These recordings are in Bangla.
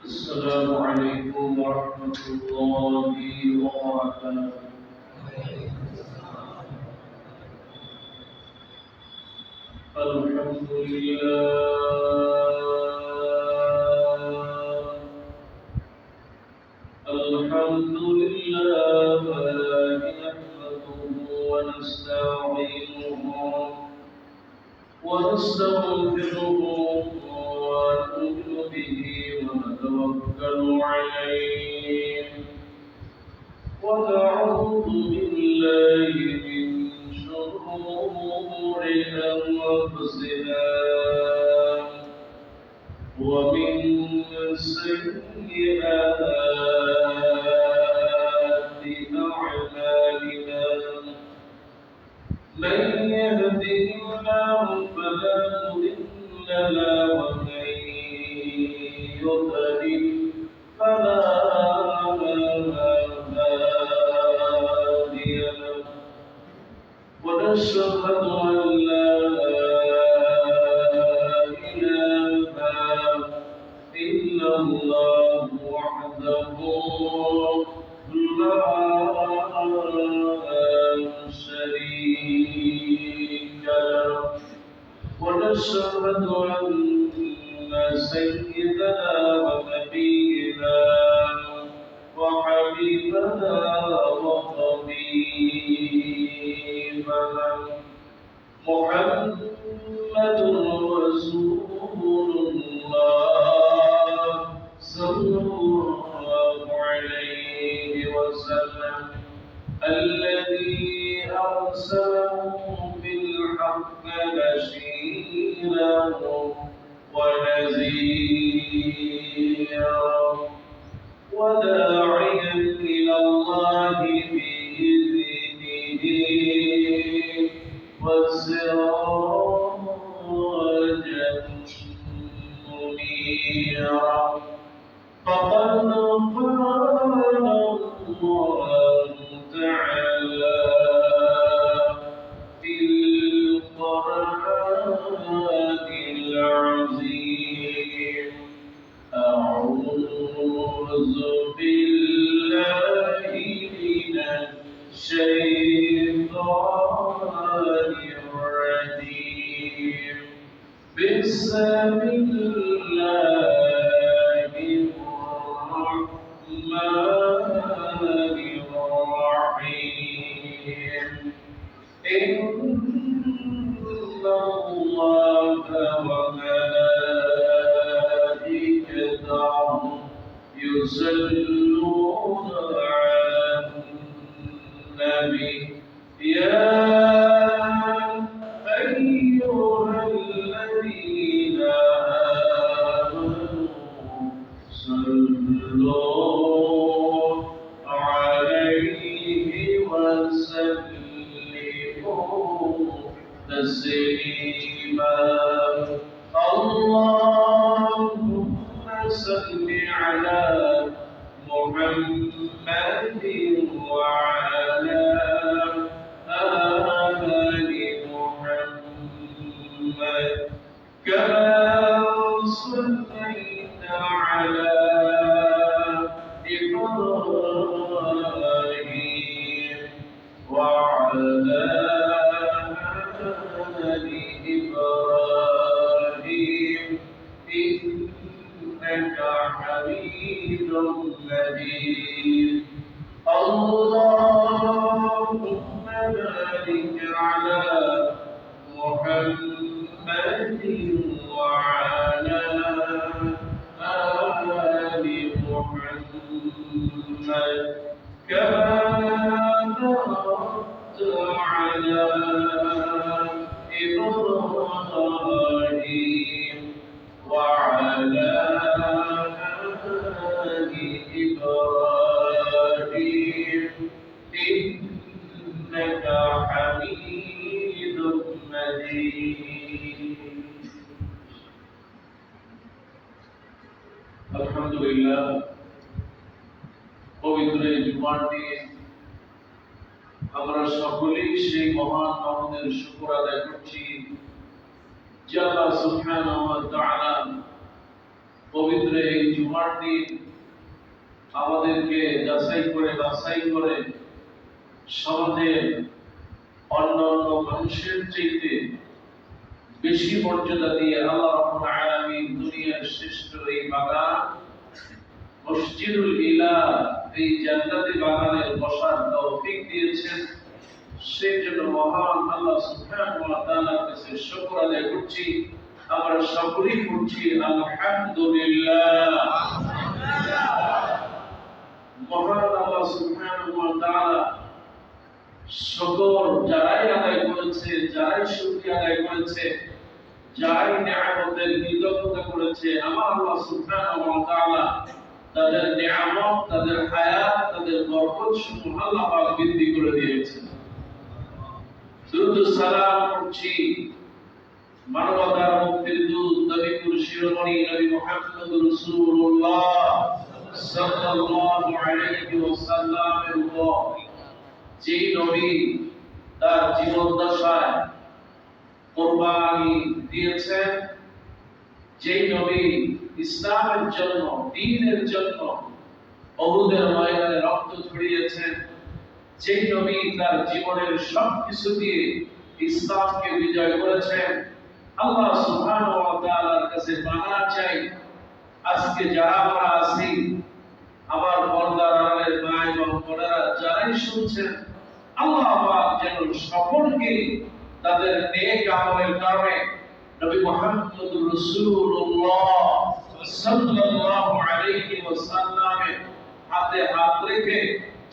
السلام عليكم ورحمة الله وبركاته. الحمد لله الحمد لله نحمده ونستعينه ونستغفره ونؤمن به ونتوكل عليه ونعوذ بالله من شرور أنفسنا ومن سيئات أعمالنا من يهده الله فلا مضل له ومن يضلل فلا هادي له ونشهد أن لا إله إلا الله وحده لا شريك له ونشهد أن سيدنا ونبينا وحبيبنا وطبيبنا محمد رسول الله صلى الله عليه وسلم الذي أرسله بالحق بشيرا ونذيرا وداعيا إلى الله بإذنه وسراجا منيرا فقد قال الله تعالى في القرآن العظيم أعوذ بالله من الشيطان الرجيم بسم الله الرحمن الرحيم إن الله وملائكته يصلون على النبي يا أيها الذين آمنوا صلوا عليه وسلموا تسليما اللهم صل على محمد وعلى آل محمد كما صليت على إبراهيم وعلى آل إبراهيم إنك حميد مجيد اللهم بارك على محمد وعلى آل محمد كما باركت على إبراهيم وعلى آل إبراهيم إنك حميد مجيد الحمد لله পবিত্র এই জুমার দিন আমরা সকলেই সেই মহান মাহমুদের শুকর আদায় করছি যে আল্লাহ সুবহানাহু ওয়া তাআলা পবিত্র এই জুমার দিন আমাদেরকে যাচাই করে বাছাই করে সমাজের অন্যান্য মানুষের চাইতে বেশি মর্যাদা দিয়ে আল্লাহ রাব্বুল আলামিন দুনিয়ার শ্রেষ্ঠ এই বাগান মসজিদুল ইলাহ এই জান্নাতি বাগানে বসার তৌফিক দিয়েছেন। সেই জন্য মহান আল্লাহ সুবহানাহু ওয়া তাআলার কাছে শুকর আদায় করছি। আমরা সকলেই করছি আলহামদুলিল্লাহ। মহান আল্লাহ সুবহানাহু ওয়া তাআলা শুকর যারাই আদায় করেছে, যারাই শুকরিয়া আদায় করেছে, যারাই নিয়ামতের কৃতজ্ঞতা করেছে, আমার আল্লাহ সুবহানাহু ওয়া তাআলা তাদের নিয়ামত, তাদের হায়াত, তাদের বরকত সমূহ আল্লাহ পাক বৃদ্ধি করে দিয়েছেন। দুরূদ ও সালাম করছি মানবতার মুক্তির দূত নবীপুর শিরোমণি নবী মুহাম্মদ রাসূলুল্লাহ সাল্লাল্লাহু আলাইহি ওয়াসাল্লামের উপর, যেই নবী তার জীবন দশায় কুরবানি দিয়েছেন, যেই নবী ইসলামের জন্য, দ্বীনের জন্য উহুদের ময়দানে রক্ত ঝরিয়েছেন, যেই নবী তার জীবনের সবকিছু দিয়ে ইসলামকে বিজয় করেছেন। আল্লাহ সুবহানাহু ওয়া তাআলার কাছে মানা চাই, আজকে যারা আমরা আছি, আমার পর্দার আড়ালের মা এবং বোনেরা যারাই শুনছেন, আল্লাহ পাক যেন সকলকে তাদের নেক আমলের কারণে নবী মুহাম্মদ রাসূলুল্লাহ সাল্লাল্লাহু আলাইহি ওয়াসাল্লামের হাতে হাত রেখে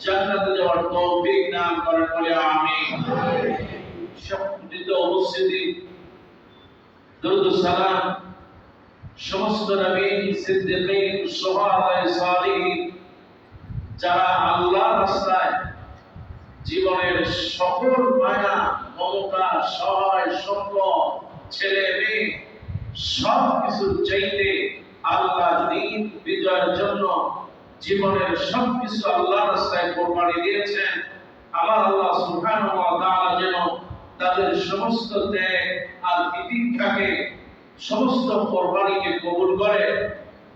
জান্নাতে যাওয়ার তৌফিক দান করেন, বলে আমিন। সম্মানিত উপস্থিতি, দরুদ ও সালাম সমস্ত নবী, সিদ্দিকীন, শুহাদা, সালিহিন যারা আল্লাহর রাস্তায় জীবনের সকল মায়া, মমতা, সহায় সম্পদ, ছেলে মেয়ে সব কিছু চাইতে আল্লাহর দ্বীন বিজয়ের জন্য জীবনের সবকিছু আল্লাহর রাস্তায় কোরবানি দিয়েছেন। আমার আল্লাহ সুবহানাহু ওয়া তাআলা যেন তাদের সমস্ত ত্যাগ আর তিতিক্ষাকে, সমস্ত কোরবানিকে কবুল করে।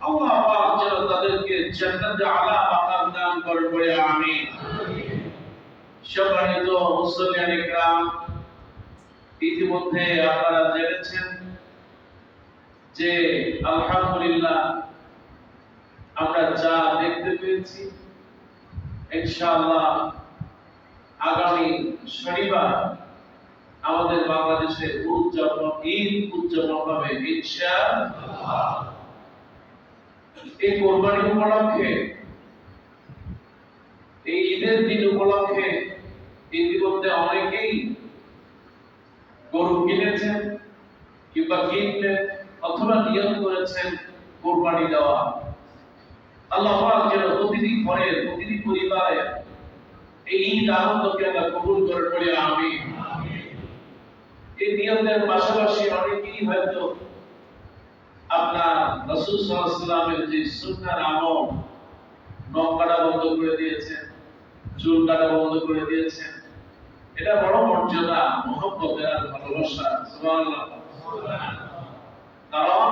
আল্লাহ পাক যেন তাদেরকে জান্নাতে আলা মাকাম দান করেন, বলে আমিন। সম্মানিত মুসলিম ইকরাম, ইতিমধ্যে আপনারা জেনেছেন যে আলহামদুলিল্লাহ আমরা যা দেখতে পেয়েছি, ইনশাআল্লাহ আগামী শনিবার আমাদের বাংলাদেশে ঈদ উদযাপন হবে ইনশাআল্লাহ। এই কোরবানি উপলক্ষে, এই ঈদের দিন উপলক্ষে ইতিমধ্যে অনেকেই গরু কিনেছেন কিংবা কিনবেন অথবা নিয়ত করেছেন কোরবানি দেওয়া। আল্লাহ পাক যেন প্রতিটি ঘরের, প্রতিটি পরিবারে এই ঈদ আনন্দকে আল্লাহ কবুল করেন, বলে আমিন। এই নিয়তের পাশাপাশি অনেকেই হয়তো আপনার রাসূল সাল্লাল্লাহু আলাইহি ওয়াসাল্লামের যে সুন্নাহর আমল, নখ কাটা বন্ধ করে দিয়েছেন, চুল কাটা বন্ধ করে দিয়েছেন। এটা বড় মর্যাদা, মহব্বতের আর ভালোবাসা। সুবহানাল্লাহ। কারণ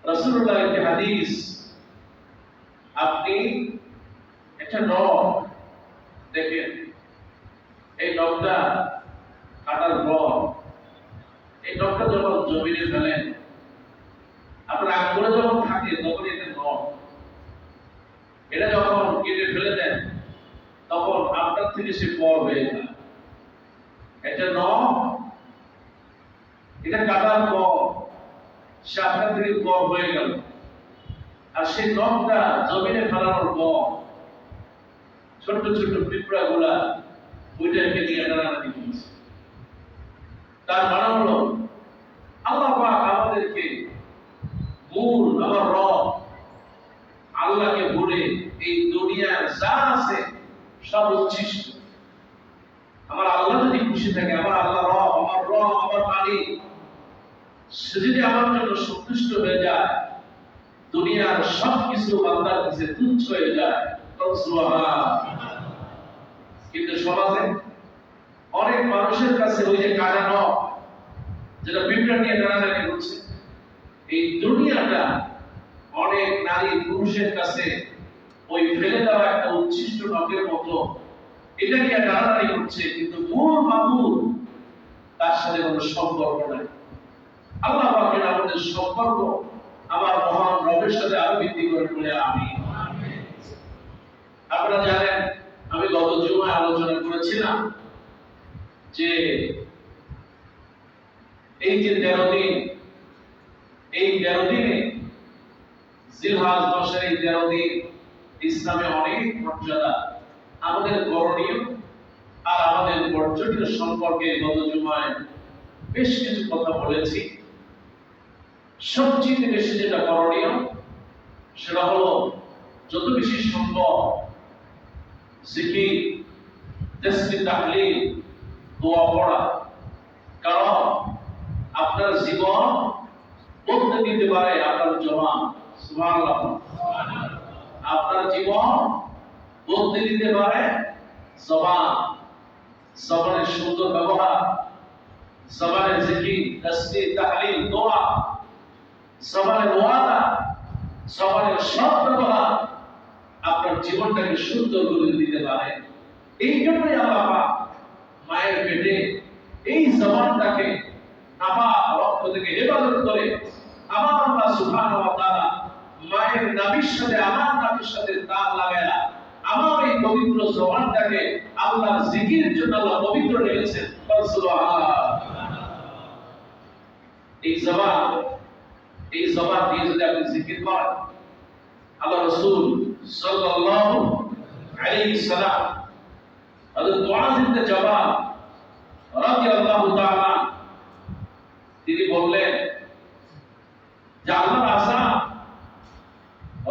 রাসূলুল্লাহর একটি হাদিস, আপনি একটা নখ দেখেন, এই নখটা কাটার পর এই নখটা যখন জমিনে ফেলেন, আপনার আঙ্গুলে যখন থাকে তখন এটা নখ, এটা যখন কেটে ফেলে দেন তখন আপনার থেকে সে পর হয়ে যায়। এটা নখ, এটা কাটার পর সে আপনার থেকে পর হয়ে গেল। আর সেই নখটা জমিনে ফেলানোর পর ছোট ছোট পিঁপড়া গুলা ওইটাকে নিয়ে টানাটানি করছে। তার মানে হলো আল্লাহ পাক আমাদেরকে মূল, আমার রব আল্লাহকে ভুলে এই দুনিয়ার যা আছে সব উচ্ছিষ্ট। আমার আল্লাহ যদি খুশি থাকে, আমার আল্লাহ রব, আমার মালিক, সে যদি আমার জন্য সন্তুষ্ট হয়ে যায়, দুনিয়ার সবকিছু বান্দার কাছে তুচ্ছ হয়ে যায়। কিন্তু সমাজে অনেক মানুষের কাছে ওই যে কাটা নখ, যেটা বিবরণ নিয়ে টানাটানি করছে। এই দুনিয়াটা অনেক নারী পুরুষের কাছে ওই ফেলে দেওয়া একটা উচ্ছিষ্ট নখের মতো, এটা নিয়ে টানাটানি করছে, কিন্তু মূল মাবুদ তার সাথে কোনো সম্পর্ক নাই। আল্লাহ পাকের আমাদের সম্পর্ক আমার মহান রবের সাথে আরো বৃদ্ধি করে বলে আমি। আপনারা জানেন, আমি গত জুমায় আলোচনা করেছিলাম যে এই যে 13 দিন, এই 13 দিনে জিলহজ মাসের এই 13 দিন ইসলামে অনেক মর্যাদা, আমাদের করণীয় আর আমাদের বর্জনীয় সম্পর্কে গত জুমায় বেশ কিছু কথা বলেছি। সবচেয়ে বেশি যেটা করণীয় সেটা হলো যত বেশি সম্ভব জিকির, তাসবিহ, তাহলিল, দোয়া পড়া। কারণ আপনার জীবন বদলে দিতে পারে আপনার জবান। সুবহানাল্লাহ। আপনার জীবন বদলে দিতে পারে জবান। জবানের সুন্দর ব্যবহার, জবানের জিকির, তাসবিহ, তাহলিল, দোয়া, জবানের ওয়াদা, জবানের সৎ ব্যবহার আপনার জীবনটাকে সুন্দর করে দিতে পারে। এই জন্যই আল্লাহ পাক মায়ের পেটে এই জবানটাকে নাপাক রক্ত থেকে হেফাজত করে আমার আল্লাহ সুবহানাহু ওয়া তাআলা মায়ের নাভির সাথে আমার নাভির সাথে তার লাগায়া আমার এই পবিত্র জবানটাকে আল্লাহর জিকিরের জন্য আল্লাহ পবিত্র রেখেছেন। সুবহানাল্লাহ। এই জবান দিয়ে যদি আপনি জিকির করেন, আল্লাহ রাসূল সাল্লাল্লাহু আলাইহি সাল্লাম হযরত মুআয ইবনে জাবাল রাদিয়াল্লাহু তাআলা তিনি বললেন যে আল্লাহর আযাব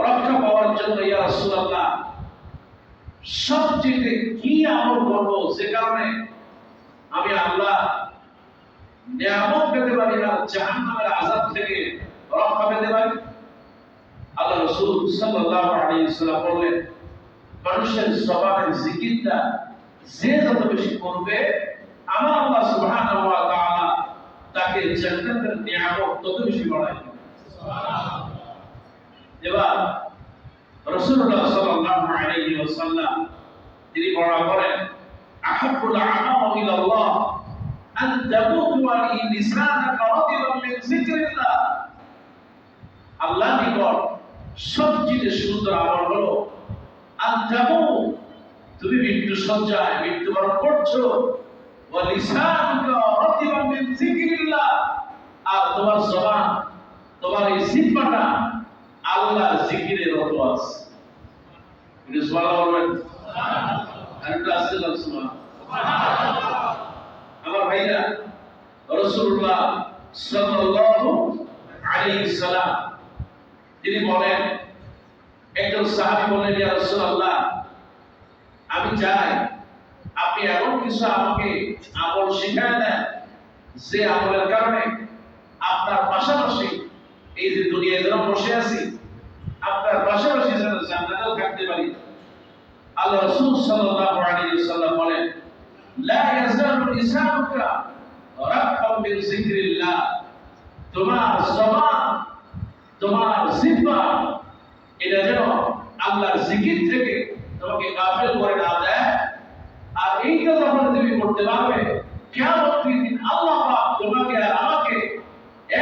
রক্ষা পাওয়ার জন্য ইয়া রাসূলুল্লাহ সবচেয়ে কি আমল করব যে কারণে আমি আল্লাহ নিয়ামত পেতে পারি আর জাহান্নামের আযাব থেকে রক্ষা পেতে পারি? আল্লাহ রাসূল সাল্লাল্লাহু আলাইহি ওয়াসাল্লাম বললেন, মানুষের জবানের জিকিরটা যে যত বেশি করবে আমার আল্লাহ সুবহানাহু ওয়া তাআলা তাকে জান্নাতের নিয়ামত তত বেশি বাড়ায় দিবেন। সুবহানাল্লাহ। এবার রাসূলুল্লাহ সাল্লাল্লাহু আলাইহি ওয়াসাল্লাম তিনি বর্ণনা করেন, আহাব্বুল আমাল ইলাল্লাহ আন তাকুতু আলাইহি লিসানাকা রাদিবান মিন যিকরিল্লাহ। আল্লাহর নিকট সবচেয়ে সুন্দর আমল হলো আন তাকুত, তুমি মৃত্যু সজ্জায় মৃত্যুবরণ করছো, ওয়া লিসানুকা রাদিবান মিন যিকরিল্লাহ, আর তোমার জবান, তোমার এই জিহ্বাটা আল্লাহর জিকিরে রত আছে। এটা সুবহানাল্লাহ বলবেন। আরেকটা আছে সুবহানাল্লাহ। আমার ভাইরা, রাসূলুল্লাহ সাল্লাল্লাহু আলাইহি সাল্লাম তিনি বলেন, একজন সাহাবী বললেন, ইয়া রাসূলুল্লাহ আমি চাই আপনি এমন কিছু আমাকে আমল শিখায় দেন যে আমলের কারণে আপনার পাশাপাশি এই যে দুনিয়ায় যারা বসে আছি আপনার পাশাপাশি যেন জান্নাতেও থাকতে পারি। আল্লাহ রাসূল সাল্লাল্লাহু আলাইহি ওয়াসাল্লাম বলেন, লা ইয়াজালু লিসানুকা রাক্কাম মিন যিকরিল্লাহ, তোমার জবান, তোমার জিহ্বা এটা যেন আল্লাহর জিকির থেকে তোমাকে গাফিল করে না দেয়। আর এইটা যখন তুমি করতে পারবে, কিয়ামতের দিন আল্লাহ পাক তোমাকে আর আমাকে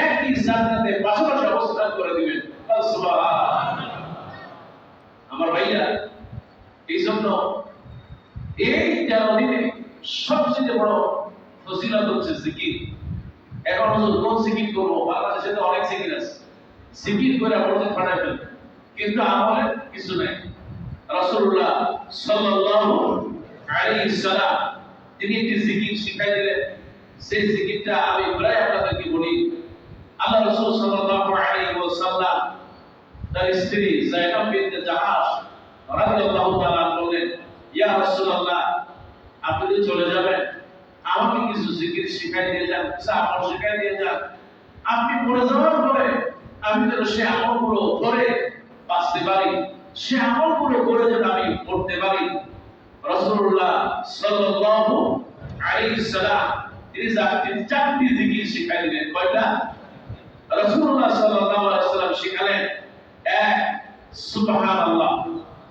একই জান্নাতে পাশাপাশি অবস্থান করে দিবেন। সুবহানাল্লাহ। আমার ভাইরা, এই জন্য এই 13 দিনে সবচেয়ে বড় ফজিলত হচ্ছে জিকির। এখন হুজুর কোন জিকির করব? বাংলাদেশে তো অনেক জিকির আছে, জিকির করে মসজিদ বানায় ফেলে, কিন্তু আমলে কিছু নাই। রাসূলুল্লাহ সাল্লাল্লাহু আলাইহি সাল্লাম তিনি একটি জিকির শিখাই দিলেন, সেই জিকিরটা আমি প্রায় আপনাদেরকে বলি। আল্লাহ রাসূল সাল্লাল্লাহু আলাইহি ওয়াসাল্লাম তার স্ত্রী যায়েনব বিনতে জাহাশ রাদিয়াল্লাহু তাআলা বললেন, ইয়া রাসূলুল্লাহ আপনি তো চলে যাবেন, আমাকে কিছু জিকির শিখাই দিয়ে যান, কিছু আমল শিখাই দিয়ে যান। আপনি পড়ে যাওয়ার পরে আমি যেন সে আমলগুলো করে বাঁচতে পারি, সে আমলগুলো করে যেন আমি পড়তে পারি। রাসূলুল্লাহ সাল্লাল্লাহু আলাইহি সাল্লাম তিনি চারটি জিকির শিখাই দিলেন। কয়টা? রাসূলুল্লাহ সাল্লাল্লাহু আলাইহি ওয়াসাল্লাম শিখালেন, এক, সুবহানাল্লাহ,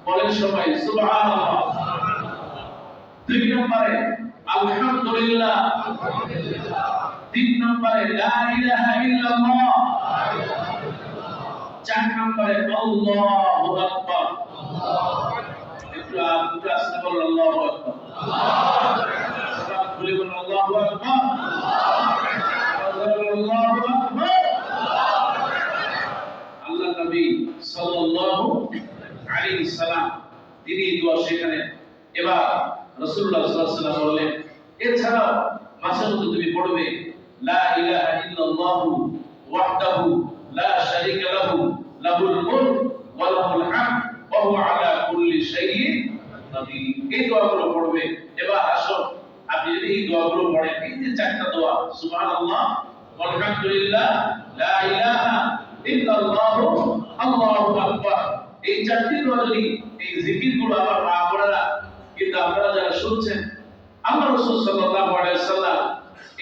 বলেন সবাই সুবহানাল্লাহ। দুই নম্বরে আলহামদুলিল্লাহ। তিন নম্বরে লা ইলাহা ইল্লাল্লাহ। চার নম্বরে আল্লাহু আকবার। একটু আস্তে বলুন আল্লাহু আকবার। বলে বলুন আল্লাহু আকবার। আল্লাহু আকবার। আল্লাহ নবী সাল্লাল্লাহু আলাইহি সাল্লাম তিনি দোয়া শেখালেন। এবার রাসূলুল্লাহ সাল্লাল্লাহু আলাইহি ওয়াসাল্লাম বললেন, এছাড়াও মাঝে মধ্যে তুমি পড়বে লা ইলাহা ইল্লাল্লাহু ওয়াহদাহু লা শারীকা লাহু লাহুল মুলক ওয়া লাহুল হামদ ওয়া হুয়া আলা কুল্লি শাইইন কাদির। এই দোয়াগুলো পড়বে। এবার আসুন, আপনি যদি এই দোয়াগুলো পড়েন, এই যে চারটা দোয়া, সুবহানাল্লাহ, আলহামদুলিল্লাহ, লা ইলাহা ইল্লাল্লাহু, আল্লাহু আকবার, এই চারটি দোয়া যদি, এই জিকিরগুলো আমার মা বোনেরা, কিন্তু আপনারা যারা শুনছেন, আল্লাহ রাসূল সাল্লাল্লাহু আলাইহি ওয়াসাল্লাম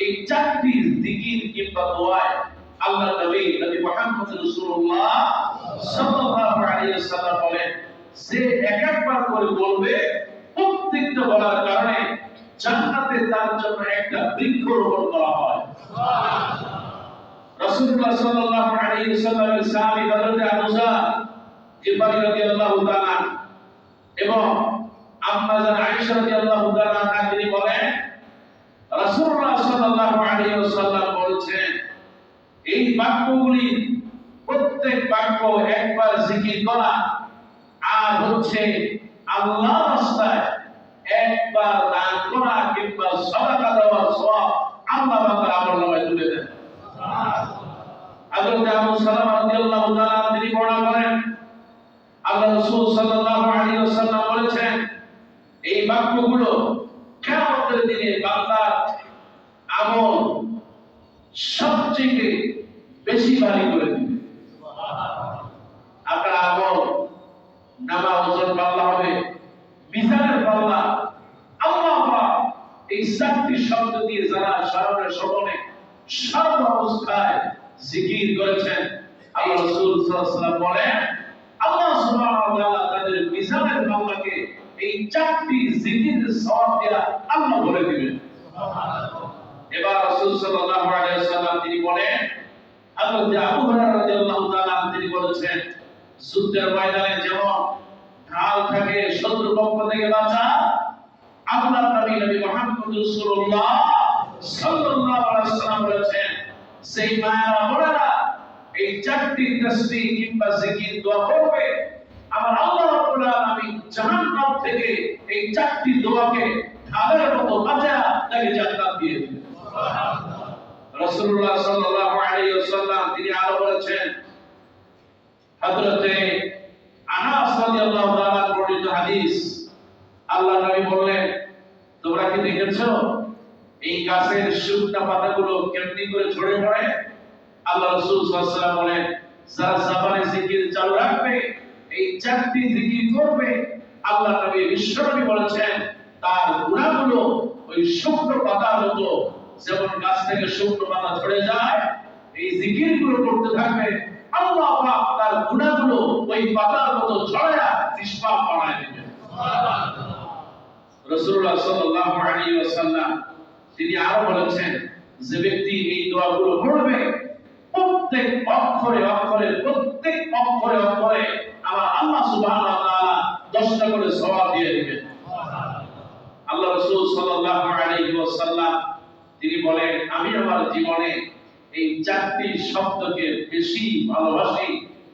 এই চারটি জিকির কিংবা দোয়ায় আল্লাহ নবী মুহাম্মদ রাসূলুল্লাহ সাল্লাল্লাহু আলাইহি ওয়াসাল্লাম বলেন, যে এক একবার করে বলবে, প্রত্যেকটা বলার কারণে জান্নাতে তার জন্য একটা বৃক্ষ রোপণ করা হয়। সুবহানাল্লাহ। রাসূলুল্লাহ সাল্লাল্লাহু আলাইহি ওয়াসাল্লামের সাহাবী হযরত আবু যর গিফারী রাদিয়াল্লাহু তাআলা এবং আম্মা জান আয়েশা রাদিয়াল্লাহু তাআলা তিনি বলেন, রাসূলুল্লাহ সাল্লাল্লাহু আলাইহি ওয়াসাল্লাম বলেছেন, এই বাক্যগুলি প্রত্যেক বাক্য একবার জিকির করা আর হচ্ছে আল্লাহর রাস্তায় একবার দান করা কিংবা সাদাকা দেওয়ার সওয়াব আল্লাহ পাকের আমলনামায় তুলে দেন। হযরত আবু সালামা রাদিয়াল্লাহু তাআলা তিনি বর্ণনা করেন, আল্লাহ রাসূল সাল্লাল্লাহু আলাইহি ওয়াসাল্লাম বলেছেন, এই বাক্যগুলো কিয়ামতের দিনে বান্দার আমল সবচেয়ে বেশি ভারী করে দিবে। আপনার আমল নামা ওজন পাল্লা হবে, মিজানের পাল্লা। আল্লাহ পাক এই চারটি শব্দ দিয়ে যারা স্মরণে স্মরণে সর্ব অবস্থায় জিকির করেছেন, আল্লাহ রাসূল সাল্লাল্লাহু আলাইহি ওয়াসাল্লাম বলেন, আল্লাহ সুবহানাহু ওয়া তাআলা তাদের মিজানের পাল্লাকে এই চারটি জিকিরের সওয়াব দিয়ে আল্লাহ ভরে দিবেন। সুবহানাল্লাহ। এবার রাসূল সাল্লাল্লাহু আলাইহি ওয়াসাল্লাম তিনি বলেন, হযরত আবু হুরায়রা রাদিয়াল্লাহু তাআলা তিনি বলেছেন, যুদ্ধের ময়দানে যেমন ঢাল থাকে শত্রু পক্ষ থেকে বাঁচা, আল্লাহর নবী মুহাম্মদ রাসূলুল্লাহ সাল্লাল্লাহু আলাইহি ওয়াসাল্লাম বলেছেন, সেই মায়েরা বোনেরা এই চারটি তাসবিহ কিংবা জিকির দোয়া করবে, আমার আল্লাহ রাব্বুল আলামিন জাহান্নাম থেকে এই চারটি দোয়াকে ঢালের মতো বাঁচা তাকে জান্নাত দিয়ে দিবেন। সুবহানাল্লাহ। রাসূলুল্লাহ সাল্লাল্লাহু আলাইহি ওয়াসাল্লাম তিনি আরো বলেছেন, হযরতে আনাস রাদিয়াল্লাহু তাআলা বর্ণিত হাদিস, আল্লাহ নবী বললেন, তোমরা কি দেখেছো এই গাছের শুকনা পাতাগুলো কেমনি করে ঝরে পড়ে? আল্লাহ রাসূল সাল্লাল্লাহু আলাইহি ওয়াসাল্লাম বলেন, যারা জবানে জিকির চালু রাখবে, এই চারটি জিকির করবে, আল্লাহ নবী বিশ্বনবী বলেছেন, তার গুনাহগুলো ওই শুকনো পাতার মতো, যেমন গাছ থেকে শুকনো পাতা ঝরে যায়, এই জিকিরগুলো করতে থাকবে, আল্লাহ পাক তার গুনাহগুলো ওই পাতার মতো ঝরায়া নিষ্পাপ বানায় দিবেন। সুবহানাল্লাহ। রাসূলুল্লাহ সাল্লাল্লাহু আলাইহি ওয়াসাল্লাম তিনি আরো বলেছেন, যে ব্যক্তি এই দোয়াগুলো পড়বে, প্রত্যেক অক্ষরে অক্ষরে আমার আল্লাহ সুবহানাহু ওয়া তাআলা 10টা করে সওয়াব দিয়ে দিবেন। আল্লাহ রাসূল সাল্লাল্লাহু আলাইহি ওয়াসাল্লাম তিনি বলেন, আমি আমার জীবনে এই চারটি শব্দকে বেশি ভালোবাসি,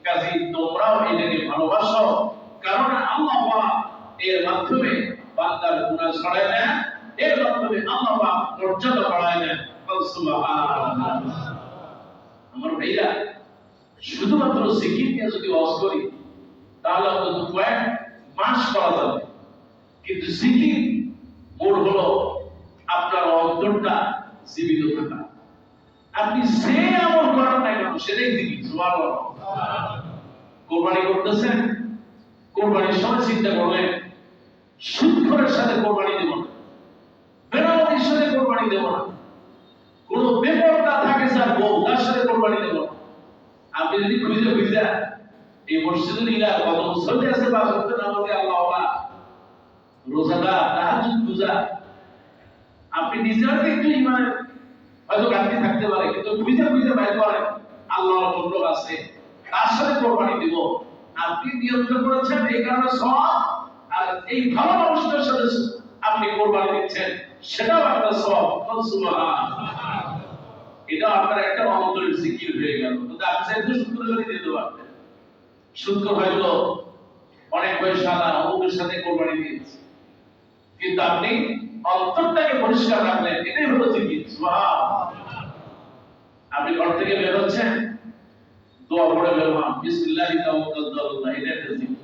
কাজেই তোমরাও এটাকে ভালোবাসো, কারণ আল্লাহ পাক এর মাধ্যমে বান্দার গুনাহ ঝরায় দেন, এর মাধ্যমে আল্লাহ পাক মর্যাদা বাড়ায় দেন। সুবহানাল্লাহ। আমার ভাইরা, শুধুমাত্র জিকির নিয়ে যদি ওয়াজ করি তাহলে অন্তত কয়েক মাস করা যাবে, কিন্তু জিকির মূল হলো আপনার অন্তরটা জীবিত থাকা। আপনি যে আমল করেন না কেন সেটাই জিকির। সুবহানাল্লাহ। কোরবানি করতেছেন, কোরবানির সময় চিন্তা করলেন, সুদখোরের সাথে কোরবানি দেব না, বেনামাজির সাথে কোরবানি দেব না, আপনি যদি খুঁজে খুঁজে এই মসজিদে নিলা কত মুসল্লি আছে বা সত্য নামাজে আল্লাহ রোজাদার তাহাজ্জুদ গুজার, আপনি নিজের একটু ইমান হয়তো ঘাটতি থাকতে পারে, কিন্তু খুঁজে খুঁজে বাইর করেন আল্লাহর বন্ধু আছে তার সাথে কোরবানি দিব। আপনি নিয়ত করেছেন এই কারণে সওয়াব, আর এই ভালো মানুষদের সাথে আপনি কোরবানি দিচ্ছেন সেটাও একটা সওয়াব। সুবহানাল্লাহ, এটা আপনার একটা অন্তরের জিকির হয়ে গেল। কিন্তু আপনি চাইলে শুক্র করে দিতে পারতেন, শুক্র হয়তো অনেক পয়সা অমুকের সাথে কোরবানি দিয়েছে, কিন্তু আপনি অন্তরটাকে পরিষ্কার রাখলেন, এটাই হলো জিকির। সুবহানাল্লাহ, আপনি ঘর থেকে বের হচ্ছেন, দোয়া পড়ে বের হন, বিসমিল্লাহি তাওয়াক্কালতু আলাল্লাহ, এটা একটা জিকির।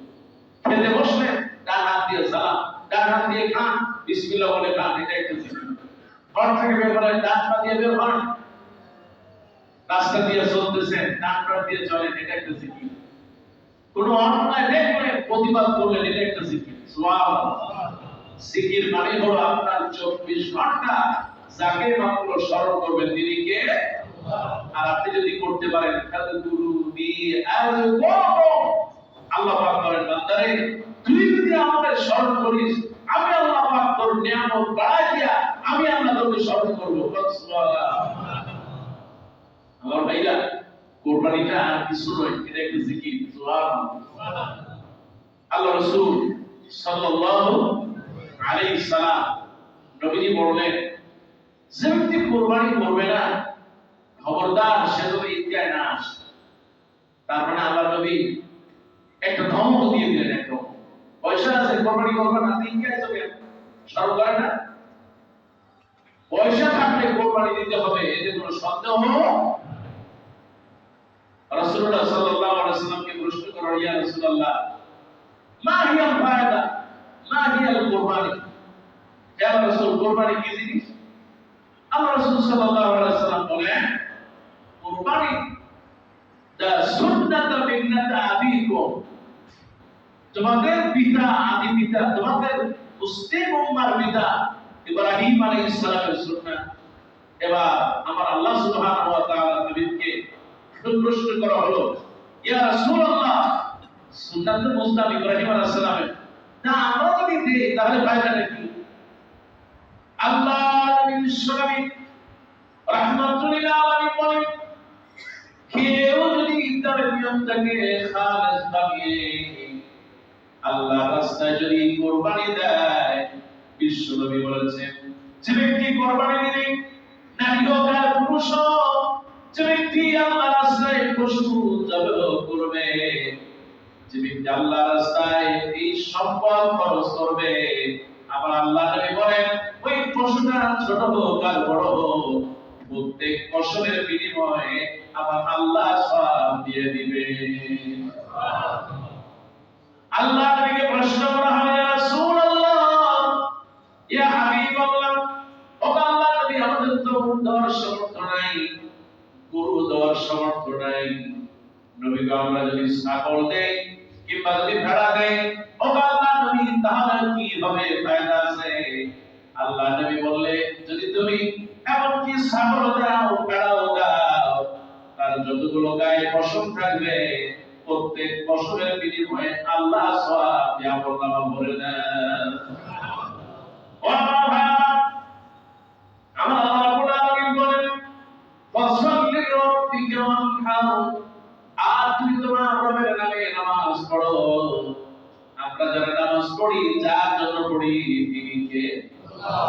খেতে বসলেন, ডান হাত দিয়ে সালাম, ডান হাত দিয়ে খান, বিসমিল্লাহ বলে খান, এটা একটা জিকির। ঘর থেকে বের হলেন, ডান পা দিয়ে বের হন, রাস্তা দিয়ে চলতেছেন, ডান পা দিয়ে চলেন, এটা একটা জিকির। কোনো অন্যায় দেখলেন, প্রতিবাদ করলেন, এটা একটা জিকির। সুবহানাল্লাহ, জিকির মানে হলো আপনার 24 ঘন্টা যাকে মাত্র স্মরণ করবেন তিনি কে। আর আপনি যদি করতে পারেন আল্লাহ পাক বলেন, বান্দারে তুই যদি আমাকে স্মরণ করিস, আমি আল্লাহ পাক তোর নিয়ামত বাড়াই দিয়া আমি আল্লাহ তোকে স্মরণ করব। সুবহানাল্লাহ, আমার ভাইরা কোরবানিটা আর কিছু নয়, এটা একটা জিকির। সুবহানাল্লাহ, আল্লাহ রাসূল সাল্লাল্লাহু আলাইহিস সালাম নবীজি বললেন, যে ব্যক্তি কোরবানি করবে না খবরদার সে যদি ঈদগাহে না আসে। তার মানে আল্লাহ নবী একটা ধমক দিয়ে দিলেন, একদম পয়সা আছে কোরবানি করবে না, ঈদগাহে যাবে, সরব করে না, পয়সা থাকলে কোরবানি দিতে হবে, এতে কোনো সন্দেহ। রাসূলুল্লাহ সাল্লাল্লাহু আলাইহি ওয়াসাল্লামকে প্রশ্ন করা, ইয়া রাসূলুল্লাহ মা হিয়াল ফায়দা, মা হিয়াল কুরবানি, ইয়া রাসূল কুরবানি কি জিনিস? আল্লাহ রাসূল সাল্লাল্লাহু আলাইহি ওয়াসাল্লাম বলেন, কুরবানি দা সুন্নাত মিল্লাত আবিকুম, তোমাদের পিতা আদি পিতা, তোমাদের মুসলিম উম্মার পিতা ইব্রাহিম আলাইহিস সালামের সুন্নাত। এবার আমার আল্লাহ সুবহানাহু ওয়া তাআলা নবীকে প্রশ্ন করা হলো, ইয়া রাসূলুল্লাহ সুন্নাত মুসতাম ইব্রাহিম আলাইহিস সালামের, না আমরা যদি দেই তাহলে ফায়দাটা কি? আল্লাহ নবী বিশ্বনবী রাহমাতুল লিল আলামিন বলেন, কেউ যদি তার নিয়মটাকে খালেস বানিয়ে আল্লাহর রাস্তায় যদি কুরবানি দেয়, বিশ্বনবী বলেছেন, যে ব্যক্তি কুরবানি দিবে, নারী হোক আর পুরুষ হোক, যে ব্যক্তি আল্লাহর রাস্তায় পশু জবাই করবে, যে ব্যক্তি আল্লাহর রাস্তায় এই সম্পদ খরচ করবে, আমার আল্লাহ নবী বলেন, ওই পশুটা ছোট হোক আর বড় হোক, প্রত্যেক ফসলের বিনিময়ে আমার আল্লাহ সওয়াব দিয়ে দিবে। আল্লাহ নবীকে প্রশ্ন করা হয়, ইয়া রাসূলুল্লাহ, ইয়া হাবিবাল্লাহ, ও আল্লাহ নবী আমাদের তো উট দেওয়ার সামর্থ্য নাই, গরু দেওয়ার সামর্থ্য নাই, নবী গো আমরা যদি ছাগল দেই কিংবা যদি ভেড়া দেই, ও আল্লাহ নবী তাহলে কি হবে, ফায়দা আছে? আল্লাহ নবী বললে, যদি তুমি এমন কি ছাগল দাও ভেড়াও দাও, তার যতগুলো গায়ে পশম থাকবে প্রত্যেক পশমের বিনিময়ে আল্লাহ সওয়াব দিয়ে আমলনামা ভরে দেন। ও আমার ভাইরা, আমার আল্লাহ রাব্বুল আলামিন বলেন, ফাসাল্লি লিরাব্বিকা ওয়ানহার, আর তুমি তোমার রবের নামে নামাজ পড়ো। আমরা যারা নামাজ পড়ি যার জন্য পড়ি, তিনি কে? আল্লাহ।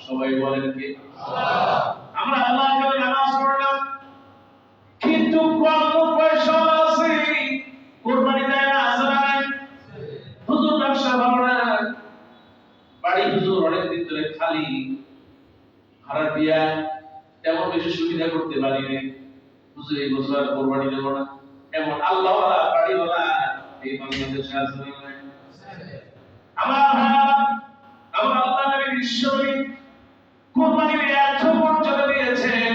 সবাই বলেন কে? আল্লাহ। আমরা আল্লাহর জন্য নামাজ পড়লাম, কিন্তু কত পয়সা আছে কুরবানি দেয় না, আছে না নাই? হুজুর ব্যবসা ভালো না, বাড়ি হুজুর অনেক দিন ধরে খালি, ভাড়া দিয়া তেমন বেশি সুবিধা করতে পারি না, হুজুর এই বছর আর কুরবানি দেব না, এমন আল্লাহওয়ালা বাড়িওয়ালা এই বাংলাদেশে আছে না? আমার আল্লাহ নবী বিশ্বনবী কুরবানির এত মর্যাদা দিয়েছেন।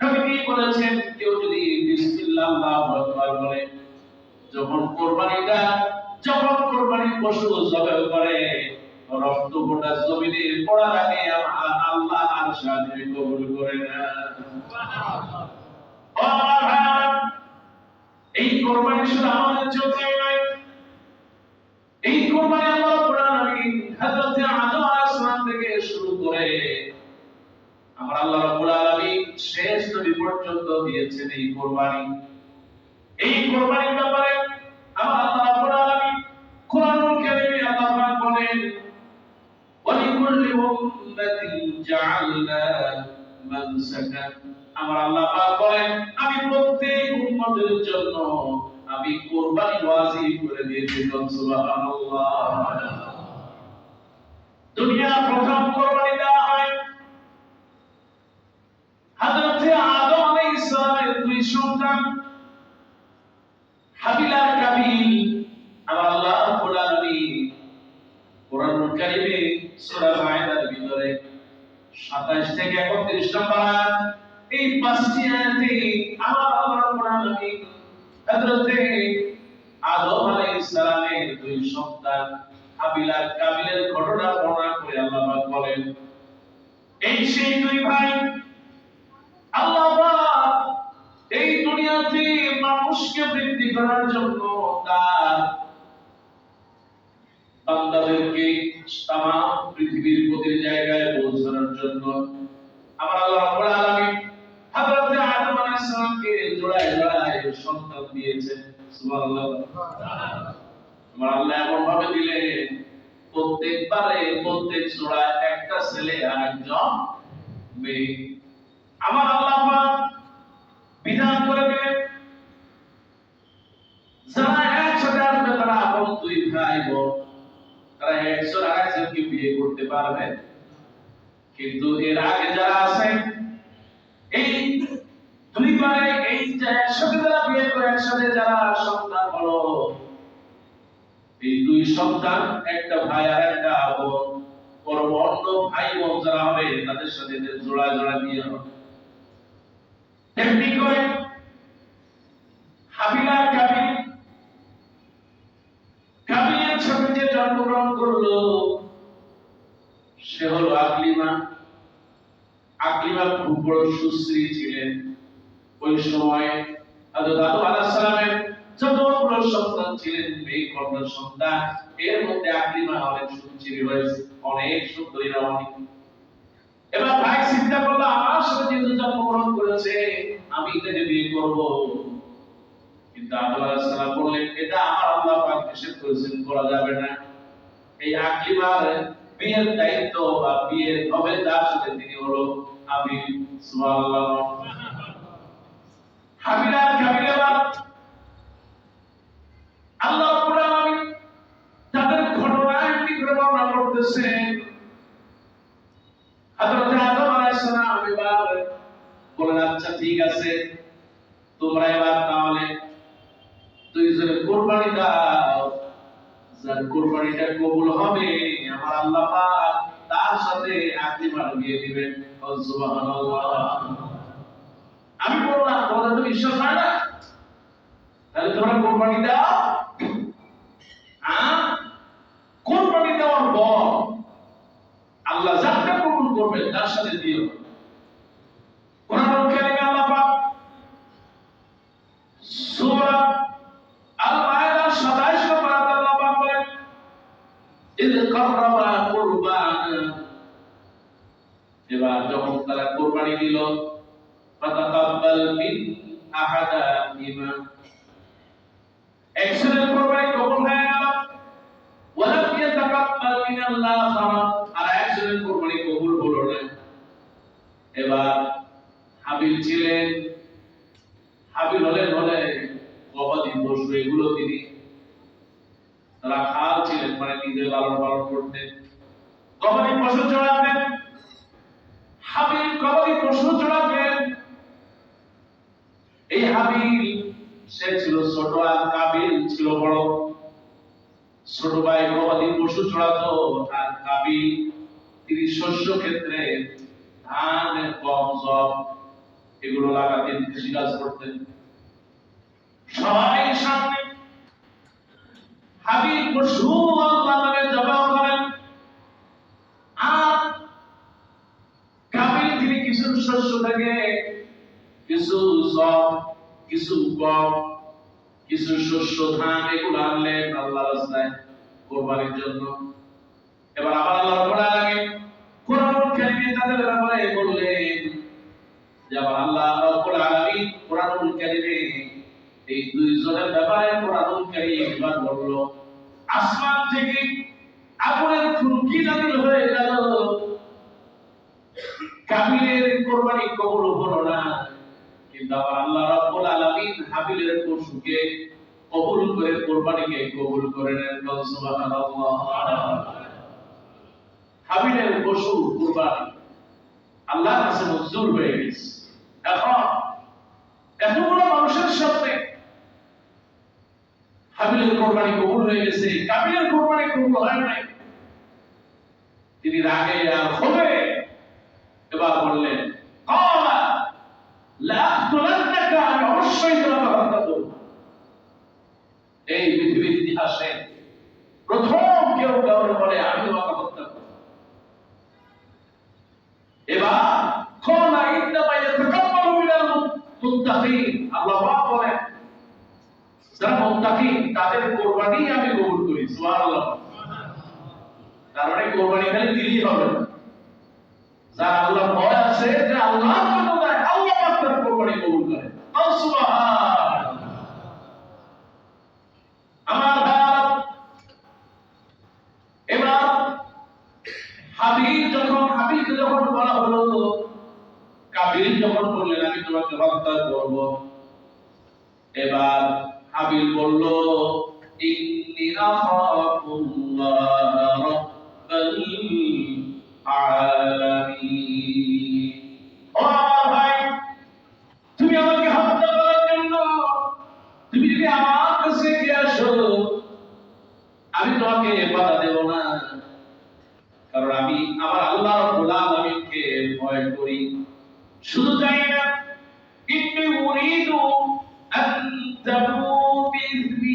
নবী কি বলেছেন, কেউ যদি বিসমিল্লাহ আল্লাহু আকবার বলে, যখন কুরবানির পশু জবাই করে, রক্ত গোটা জমিনে পড়ার আগে আল্লাহ আরশে আজিম কবুল করে নেন। সুবহানাল্লাহ। এই কোরবানি শুধু আমাদের জন্যই নয়, এই কোরবানি আল্লাহ রাব্বুল আলামিন হযরত আদম আলাইহিস সালাম থেকে শুরু করে আমার আল্লাহ রাব্বুল আলামিন শেষ নবী পর্যন্ত দিয়েছেন এই কোরবানি। এই কোরবানির ব্যাপারে আমার আল্লাহ রাব্বুল আলামিন কোরআনুল কারীমে আল্লাহ পাক বলেন, ওয়ালিকুল্লি উম্মাতিন জাআলনা মানসাকান। আমার আল্লাহ পাক বলেন, আমি প্রত্যেক উম্মতের জন্য আমি কোরবানি ওয়াজিব করে দিয়েছি। সুবহানাল্লাহ। দুনিয়ার প্রথম কোরবানি দেওয়া হয় হযরত আদম আলাইহিস সালামের দুই সন্তান হাবিল আর কাবিল। আমার আল্লাহ রাব্বুল আলামিন কোরআনুল কারীমে সূরা মায়েদার ভিতরে 27 থেকে 31 নম্বর আয়াত, এই পাঁচটি আয়াতে আমার আল্লাহ রাব্বুল আলামিন হযরত আদম আলাইহিস সালামের দুই সন্তান হাবিল আর কাবিলের ঘটনা বর্ণনা করে আল্লাহ পাক বলেন, এই সেই দুই ভাই আল্লাহ পাক এই দুনিয়াতে মানুষকে বৃদ্ধি করার জন্য তার বান্দাদেরকে তামাম পৃথিবীর প্রতিটি জায়গায় পৌঁছানোর জন্য আমার আল্লাহ রাব্বুল আলামিন হযরত আদম আলাইহিস সালামকে জোড়ায় জোড়ায় সন্তান দিয়েছেন। সুবহানাল্লাহ। আমার আল্লাহ এমন ভাবে দিলেন, প্রত্যেকবারে প্রত্যেক জোড়ায় একটা ছেলে আর একজন মেয়ে। আমার আল্লাহ পাক বিধান করে দিলেন, যারা একসাথে আসবে তারা আপন দুই ভাই বোন, তারা একজন আরেকজনকে বিয়ে করতে পারবে। কিন্তু এর আগে যারা আছে এই দুইবারে এই যে একসাথে যারা বিয়ে করে একসাথে যারা সন্তান হলো, এই দুই সন্তান একটা ভাই আর একটা বোন, অন্য ভাই বোন যারা হবে তাদের সাথে জোড়া জোড়া বিয়ে হবে। তেমনি করে হাবিল আর কাবিল, কাবিলের সাথে যে জন্মগ্রহণ করলো সে হলো আকলিমা। আকলিমা খুব বড় সুশ্রী ছিলেন। ওই সময় হযরত আদম আলাইহিস সালামের যতগুলো সন্তান ছিলেন মেয়ে কন্যা সন্তান, এর মধ্যে আকলিমা অনেক সুশ্রী হয়েছে, অনেক সুন্দরী রমণী। এবার ভাই চিন্তা করলো, আমার সাথে যেহেতু জন্মগ্রহণ করেছে আমি তাকে বিয়ে করব। কিন্তু আদম আলাইহিস সালাম বললেন, এটা আমার আল্লাহ পাক নিষেধ করেছেন, করা যাবে না। এই আকলিমার বিয়ের দায়িত্ব বা বিয়ের হবে তার সাথে তিনি হলো হাবিল। সুবহানাল্লাহ। হাবিল আর কাবিল আল্লাহ রাব্বুল আলামিন তাদের ঘটনা একটি করে বর্ণনা করতেছেন। হযরত আদম আলাইহিস সালাম এবার বলেন, আচ্ছা ঠিক আছে, তোমরা এবার তাহলে দুইজনে কুরবানি দাও। যার কুরবানিটা কবুল হবে আমার আল্লাহ পাক তার সাথে আকলিমার বিয়ে দিবেন। সুবহানাল্লাহ। আমি বললাম, তোমাদের তো বিশ্বাস হয় না, তাহলে তোমরা কুরবানি দাও। কুরবানি দেওয়ার পর আল্লাহ যাকে কবুল করবেন তার সাথে দিও। কোরআনুল কারীমে আল্লাহ পাক সূরা আল মায়েদার 27 নম্বর আয়াতে আল্লাহ পাক বলেন, ইয কাররাবা কুরবানা। এবার যখন তারা কুরবানি দিল, ফাতাকাব্বাল মিন আহাদাহিমা, একজনের কুরবানি কবুল হয়ে গেল, ওয়ালাম ইয়াতাকাব্বাল মিনাল আখার, আর একজনের কুরবানি কবুল হলো না। এবার হাবিল ছিলেন, হাবিল হলে গবাদি পশু এগুলো তিনি রাখাল ছিলেন, মানে নিজে লালন পালন করতেন, গবাদি পশু চড়াতেন। হাবিল গবাদি পশু চড়াতেন। এই হাবিল সে ছিল ছোট আর কাবিল ছিল বড়। ছোট ভাই গবাদি পশু চড়াতো আর কাবিল তিনি শস্য ক্ষেত্রে ধান, গম, জব এগুলো লাগাতেন, কৃষিকাজ করতেন। সবাই সামনে হাবিল পশু আল্লাহ নামে জবাব করেন, আর কাবিল তিনি কিছু শস্য থেকে কিছু জব, কিছু গম কিছু শস্য ধান এগুলো আনলেন আল্লাহর রাস্তায় কোরবানির জন্য। এবার আবার আল্লাহ রাব্বুল আলামিন কোরআনুল কারীমে তাদের ব্যাপারে বললেন যে আবার আল্লাহ রাব্বুল আলামিন কোরআনুল কারীমে এই দুইজনের ব্যাপারে কোরআনুল কারীম এবার বলল, আসমান থেকে আগুনের ফুলকি নাযিল হয়ে গেল, কাবিলের কোরবানি কবুল হলো না, কিন্তু আবার আল্লাহ রাব্বুল আলামিন হাবিলের পশুকে কবুল করে কোরবানিকে কবুল করে নেন। সুবহানাল্লাহ। হাবিলের পশু কোরবানি আল্লাহর কাছে মঞ্জুর হয়ে গেছে। এখন এতগুলো মানুষের সামনে হাবিলের কোরবানি কবুল হয়ে গেছে, কাবিলের কোরবানি কবুল হয় নাই। তিনি রাগে আর ক্ষোভে এবার বললেন, ক্বালা লাআকতুলান্নাকা, আমি অবশ্যই তোমাকে হত্যা করব। এই পৃথিবীর ইতিহাসে প্রথম কেউ কাউকে বলে আমি তোমাকে হত্যা করব। এবার ক্বালা ইন্নামা ইয়াতাকাব্বালু মিনাল মুত্তাকিন, আল্লাহ পাক বলেন যারা মুত্তাকিন তাদের কোরবানি আমি কবুল করি। সুবহানাল্লাহ। তার মানে কোরবানি খালি দিলেই হবে না, যারা আল্লাহর ভয় আছে, যে আল্লাহর জন্য দেয়, আল্লাহ পাক তার কোরবানি কবুল করে। সুবহানাল্লাহ। আমার ভাইরা, এবার হাবিলকে যখন বলা হলো, কাবিল যখন বললেন আমি তোমাকে হত্যা করব, এবার হাবিল বলল, ইন্নী আখাফুল্লাহ রাব্বাল আলামিন। ও ভাই, তুমি আমাকে হত্যা করার জন্য তুমি যদি আমার কাছে এগিয়ে আসো, আমি তোমাকে বাধা দেব না, কারণ আমি আমার আল্লাহ রাব্বুল আলামিনকে ভয় করি। শুধু তাই না, ইন্নী উরিদু আন তাবু বিইসমি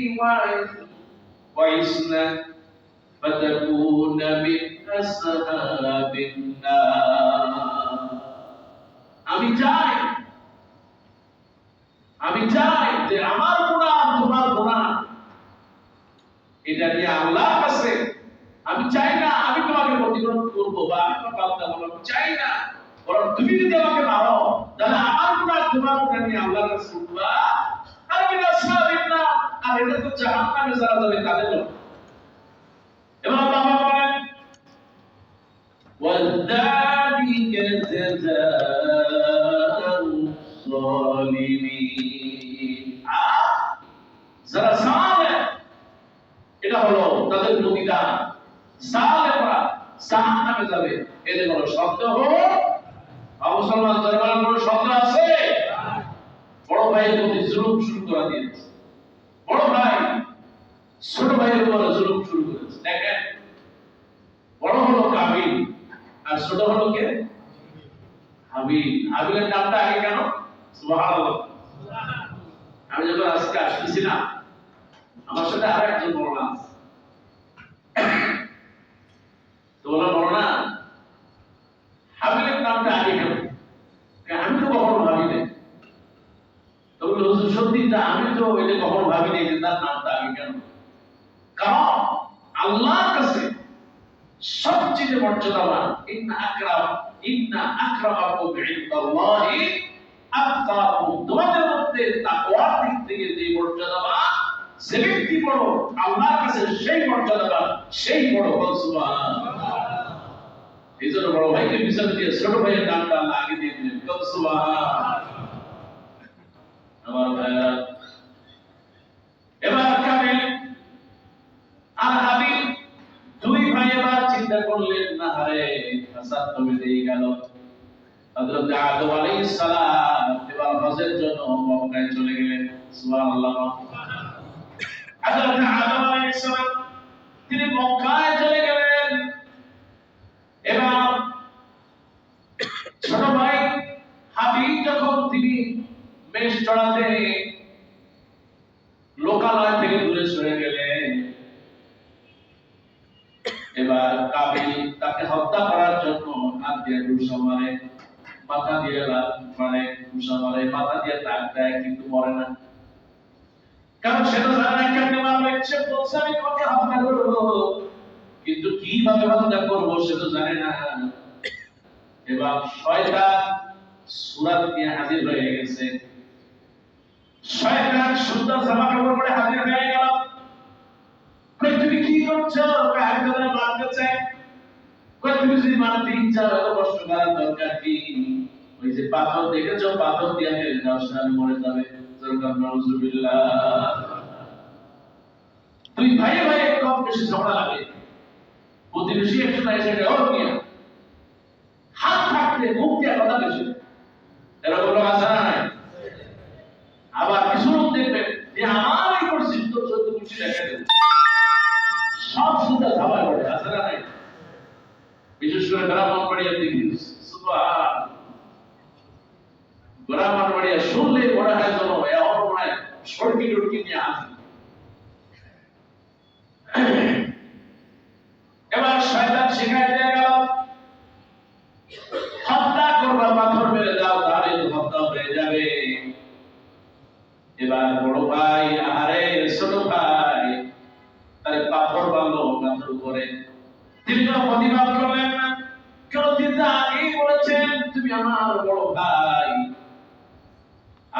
ওয়া ইসনা ফাতাকুনা মিন আসহাবিন নার। আমি চাই যে আমার গুনাহ তোমার গুনাহ এটা নিয়ে আল্লাহর কাছে আমি চাই না আমি তোমাকে প্রতিরোধ করব বা আমি তোমাকে হত্যা করব, চাই না। বরং তুমি যদি আমাকে মারো, তাহলে আমার গুনাহ তোমার গুনাহ নিয়ে আল্লাহর কাছে উঠবা, আর মিন আসহাবিন নার, আর এটা তো জাহান্নামে যারা যাবে তাদের লোক। এবং আল্লাহ বলেন, ওয়াযালিকা জাযাউ যালিমিন। যারা সালেহ, এটা হলো তাদের প্রতিদান। সালেহরা জাহান্নামে যাবে, এদের কোনো শব্দ হোক। মুসলমান দরবারে কোনো শব্দ আছে? বড় ভাইয়ের প্রতি জুলুম শুরু করে দিয়েছে, বড় ভাই ছোট ভাইয়ের উপর জুলুম শুরু করেছে। দেখেন, বড় হলো কাবিল আর ছোট হলো কে? হাবিল। হাবিলের নামটা আগে কেন? সুবহানাল্লাহ। আমি যখন আজকে আসতেছিলাম, আমার সাথে আর একজন বললাম, তো বলনা হাবিলের নামটা আগে কেন? আমি তো কখনো ভাবি নাই। তো বলল, হুজুর সত্যি তা আমি তো এটা কখনো ভাবি নাই যে তার নামটা আগে কেন। কারণ আল্লাহর কাছে সবচেয়ে মর্যাদাবান, ইন্না আকরামাকুম ইনদাল্লাহি আতকাকুম, তোমাদের মধ্যে তাকওয়ার দিক থেকে যে মর্যাদাবান, যে ব্যক্তি বড় আল্লাহর কাছে সেই মর্যাদাবান, সেই বড়। সুবহানাল্লাহ। এই জন্য বড় ভাইকে পিছনে দিয়ে ছোট ভাইয়ের নামটা আল্লাহ আগে দিয়ে দিলেন। সুবহানাল্লাহ। আমার ভাইরা, এবার কাবিল আর হাবিল দুই ভাই এবার চিন্তা করলেন, না হারে ফাসাদ তো বেরিয়ে গেল। হযরত আদম আলাইহিস সালাম এবার হজের জন্য মক্কায় চলে গেলেন। সুবহানাল্লাহ। হযরত আদম আলাইহিস সালাম তিনি মক্কায় চলে গেলেন। এবার ছোট ভাই হাবিল যখন তিনি মেষ চড়াতে লোকালয় থেকে দূরে সরে গেলেন, এবার কাবিল তাকে হত্যা করার জন্য হাত দিয়ে ঘুষা মারে, মাথা দিয়ে ঘুষা মারে, মাথা দিয়ে তাক দেয়, কিন্তু মরে না। কারণ সে তো জানে না কেমনে মারবে। সে বলছে আমি তোমাকে হত্যা করবো, কিন্তু কিভাবে হত্যা করবো সে তো জানে না। এবার শয়তান সূরাত নিয়ে হাজির হয়ে গেছে। শয়তান সুন্দর জামা কাপড় পরে হাজির হয়ে গেল। কই তুমি কি করছো? আমি তোমাকে মারতে চাই। কই তুমি যদি মারতে চাও এত কষ্ট করার দরকার কি? ওই যে পাথর দেখেছো, পাথর দিয়ে মেরে দাও, সে মরে যাবে। নাউজুবিল্লাহ। তুই ভাই ভাই কম বেশি ঝগড়া লাগে, প্রতিবেশী একজন এসে ওর নিয়ে হাত থাকতে মুখ দিয়ে কথা বেশি, এরকম লোক আছে না? আবার কিছু লোক দেখবেন যে আমার এই পরিস্থিতি তো সত্য কিছু দেখা দেবে, সব সুন্দর ধাবায় পড়ে, আছে না? বিশেষ করে ব্রাহ্মণবাড়িয়ার দিকে সুবহান, ব্রাহ্মণবাড়িয়া শুনলে মনে হয় যেন এমন মনে হয় সড়কি টড়কি নিয়ে আসে। এবার শয়তান শিখাই দিয়ে গেল হত্যা করবা, পাথর মেরে দাও, তাহলে হত্যা হয়ে যাবে। এবার বড় ভাই আরে ছোট ভাই তার পাথর বাঁধলো মাথার উপরে। তিনি কোনো প্রতিবাদ করলেন না, কেন তিনি আগেই বলেছেন তুমি আমার বড় ভাই।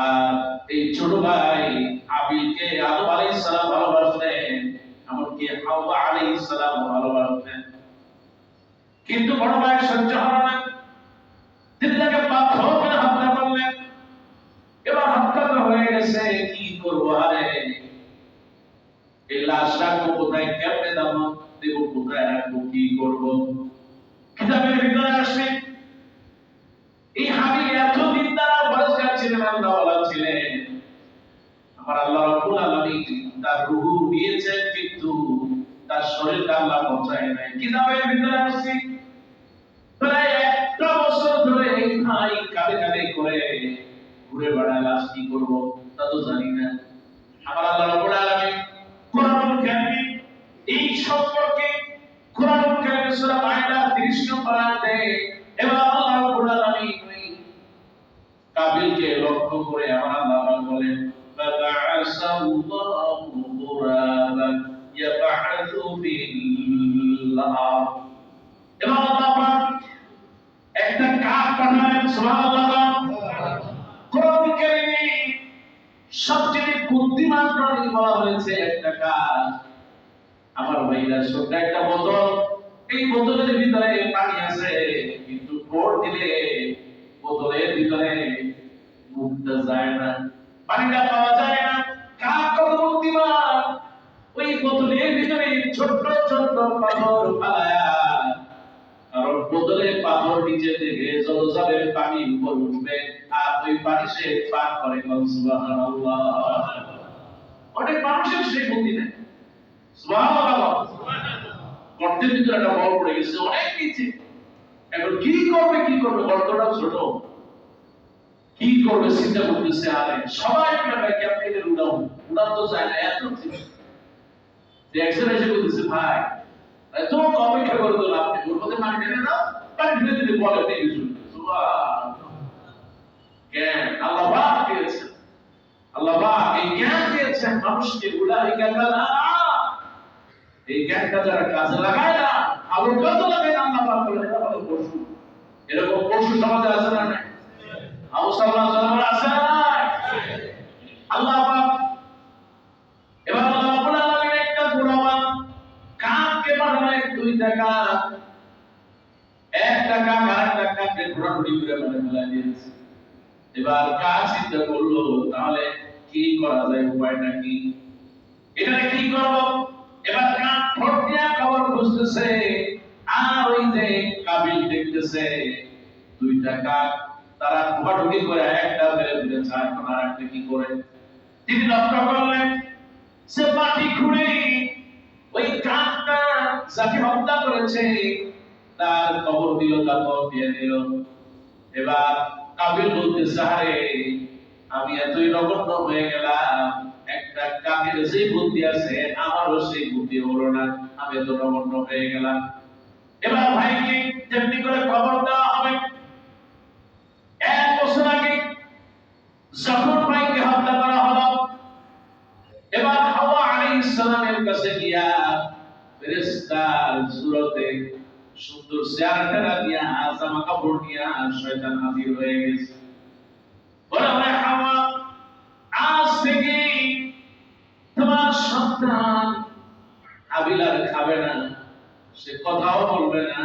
আর এই ছোট ভাই আবিলকে আদম আলাইহিস সালাম ভালোবাসতেন, এমনকি হাওয়া আলাইহিস সালাম ভালোবাসতেন, কিন্তু বড় ভাই সহ্য হলো না, তিনি তাকে পাথর মেরে হত্যা করলেন। এবার হত্যা তো হয়ে গেছে, কি করবো আরে, এই লাশ রাখবো কোথায়, কেমনে দাম দেব, কোথায় রাখবো, কি করবো? কিতাবের ভিতরে আসে এই হাবিল এতদিন তারা পরিষ্কার ছিলেন, আল্লাহওয়ালা ছিলেন। আমার আল্লাহ রাব্বুল আলামিন তার রূহ নিয়েছেন, কিন্তু তার শরীরটা আল্লাহ পৌঁছায় নাই। কিতাবের ভিতরে আসে প্রায় 1 বছর ধরে এই ভাই কাঁদে কাঁদে করে ঘুরে বেড়ায়, লাশ কি করবো তা তো জানি না। আমার আল্লাহ রাব্বুল আলামিন কোরআনুল কারীম এই সম্পর্কে কোরআনুল কারীম সূরা মাইদা 30 নম্বর আয়াতে এবার আল্লাহ রাব্বুল আলামিন কাবিলকে লক্ষ্য করে আমার আল্লাহ বলেন ফাবা'আসাল্লাহু গুরাবান ইয়াব'আসু ফিল আরদ। এবার আল্লাহ একটা কাক পাঠালেন, সুবহানাল্লাহ। কোরআন কারীমে সবচেয়ে বুদ্ধিমান প্রাণী বলা হয়েছে একটা কাক। আমার ভাইরা ছোট্ট একটা বোতল, এই বোতলের ভিতরে পানি আছে, কিন্তু ভোট দিলে বোতলের ভিতরে মুখটা যায় না, পানিটা পাওয়া যায় না। কাক কত বুদ্ধিমান, ওই বোতলের ভিতরে ছোট্ট ছোট্ট পাথর ফালায়া, কারণ বোতলের পাথর নিচে থেকে জলসাবের পানি উপর উঠবে, আর ওই পানি সে পান করে। সুবহানাল্লাহ। অনেক মানুষের সেই বুদ্ধি নেই। সুবহানাল্লাহ। গর্তের ভিতরে একটা বল পড়ে গেছে অনেক নিচে, এখন কি করবে কি করবে, গর্তটা ছোট, কি করবে চিন্তা করতেছে। আরে সবাই মিলে ক্যাপ্টেনে উড়াও, উড়ান তো যায় না, এত একজন এসে বলতেছে ভাই এত অপেক্ষা করে দিল, আপনি ওর মধ্যে পানি ঢেলে দাও, পানি ঢেলে দিলে বলে দিয়ে শুনবে। জ্ঞান আল্লাহ পাক দিয়েছেন, আল্লাহ পাক এই জ্ঞান দিয়েছেন মানুষকে। উলাইকা কালা, এই জ্ঞানটা যারা কাজে লাগায় না, আলোর কাজে লাগায় না, আল্লাহ পাক বলে এরা হলো পশু। এরকম পশু সমাজে আছে না নাই? আবু সাল্লাল্লাহু আলাইহি ওয়াসাল্লাম আছে না নাই? আল্লাহ পাক এবার আল্লাহ রাব্বুল আলামিন একটা গুণবান কাককে পাঠালেন, 2 টাকা, 1 টাকা আরেকটা কাককে ঘোরাঘুরি করে মেরে ফেলা দিয়েছে। এবার কাক চিন্তা করলো তাহলে কি করা যায়, উপায়টা কি, এখানে কি করব? এবার কাক ঠোঁট দিয়া খবর খুঁজতেছে, আর ওই যে কাবিল দেখতেছে 2টা কাক তারা ঘোরাঘুরি করে একটা মেরে ফেলেছে, এখন আর একটা কি করে। তিনি লক্ষ্য করলেন সে মাটি খুঁড়ে ওই কাকটা যাকে হত্যা করেছে তার কবর দিল, কাপড় দিয়ে দিল। এবার কাবিল বলতেছে আরে আমি এতই নগণ্য হয়ে গেলাম, একটা কাকের যে বুদ্ধি আছে আমারও সেই বুদ্ধি হলো না, আমি এত নগণ্য হয়ে গেলাম। এবার ভাইকে যেমনি করে খবর দেওয়া হবে, 1 বছর আগে যখন ভাইকে হত্যা করা হলো, সালামের কাছে গিয়া ফেরেশতার সুরতে সুন্দর চেহারা দিয়া জামা কাপড় নিয়া শয়তান হাজির হয়ে গেছে। বলে হাওয়া, আজ থেকে তোমার সন্তান হাবিল আর খাবে না, সে কথাও বলবে না,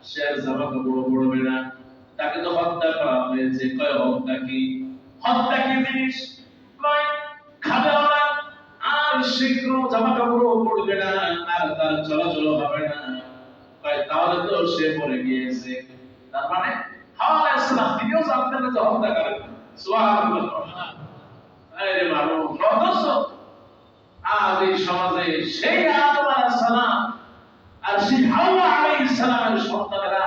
সে আর জামা কাপড় পরবে না। তাকে তো হত্যা করা হয়েছে। কয় হত্যা কি? হত্যা কি জিনিস? কয় খাবে না, আর শীঘ্র জামা কাপড় পরবে না, আর তার চলাচল হবে না। কয় তাহলে তো সে মরে গিয়েছে। তার মানে হাওয়া আলাইহিস সালাম তিনিও জানতেন না যে হত্যা করেন। সুবহানাল্লাহ। আরে মানুষ অথচ আজ এই সমাজে সেই আদম আলাইহিস সালাম আর সেই হাওয়া আলাইহিস সালামের সন্তানেরা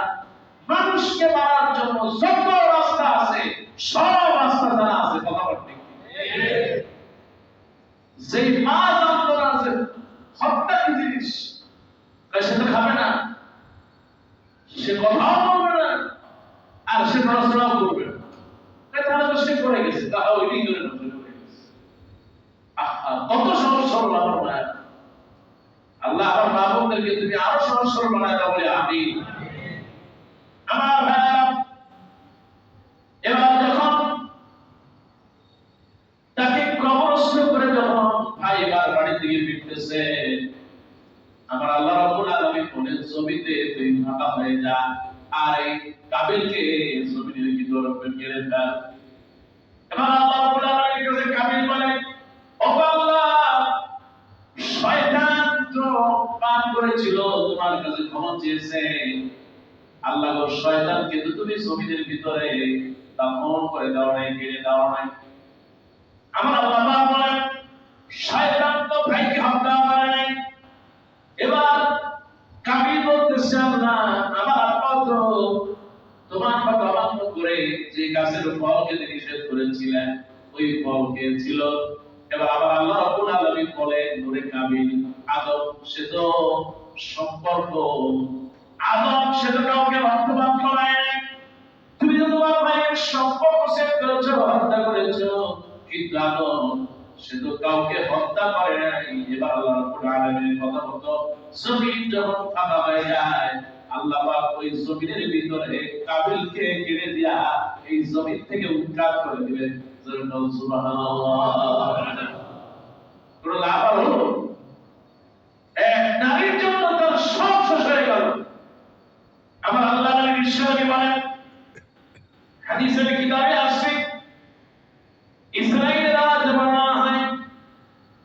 মানুষকে মারার জন্য যত রাস্তা আছে সব রাস্তা জানা আছে। কথা বলতে যে মা জানতো না যে হত্যা কি জিনিস, সে তো খাবে না, সে কথাও বলবে না, আর সে নড়াচড়াও করবে না। তাহলে তো সে করে গেছে, তাহলে ওইটাই ধরে নজরে করে গেছে। আহা, কত সহজ সরল আমার মায়া। আল্লাহ আমার বাবুদেরকে তুমি আরো সহজ সরল বানায় দাও বলে আমি। আমার ভাইরা, এবার যখন তাকে কবরস্থ করে যখন ভাই এবার বাড়ি থেকে ফিরতেছে, আমার আল্লাহ রাব্বুল আলামিন বলেন জমিতে তুই ফাঁকা হয়ে যা, আর এই কাবিলকে জমিনের ভিতর ফেলে দাও। এবার আল্লাহ রাব্বুল আলামিন কাছে কাবিল বলে, ও আল্লাহ, শয়তান তো পাপ করেছিল, তোমার কাছে ক্ষমা চেয়েছে। আল্লাহ গো, শয়তানকে তো তুমি জমিনের ভিতরে দাফন করে দাও নাই, মেরে দাও নাই। আমার বাবা বলেন শয়তান তো ভাইকে হত্যা করে নাই। এবার কাবিল বলতেছে, আল্লাহ আমার আব্বা তো তোমার কথা অমান্য করে যে গাছের ফল খেতে নিষেধ করেছিলেন ওই ফল খেয়েছিল। এবার আবার আল্লাহ রাব্বুল আলামিন বলেন, নূরে কাবিল আদম সে তো সম্পর্ক, আদম সে তো কাউকে রক্তপাত করায় নাই। তুমি তো তোমার ভাইয়ের সম্পর্ক ছেদ করেছো, হত্যা করেছো, কিন্তু আদম সে তো কাউকে হত্যা করে নাই। এবার আল্লাহ রাব্বুল আলামিনের কথা মতো জমিন যখন ফাঁকা হয়ে যায়, আল্লাহ পাক ওই জমিনের ভিতরে কাবিলকে কেড়ে দিয়া এই জমিন থেকে উৎখাত করে দিলেন। সুবহানাল্লাহ। কোন লাভ হলো? এক নারীর জন্য তার সব শেষ হয়ে গেল। আমার আল্লাহ নবী বিশ্বনবী বলেন, হাদিসের কিতাবে আছে, ইসরাঈলের রাজ বর্ণনা হয়,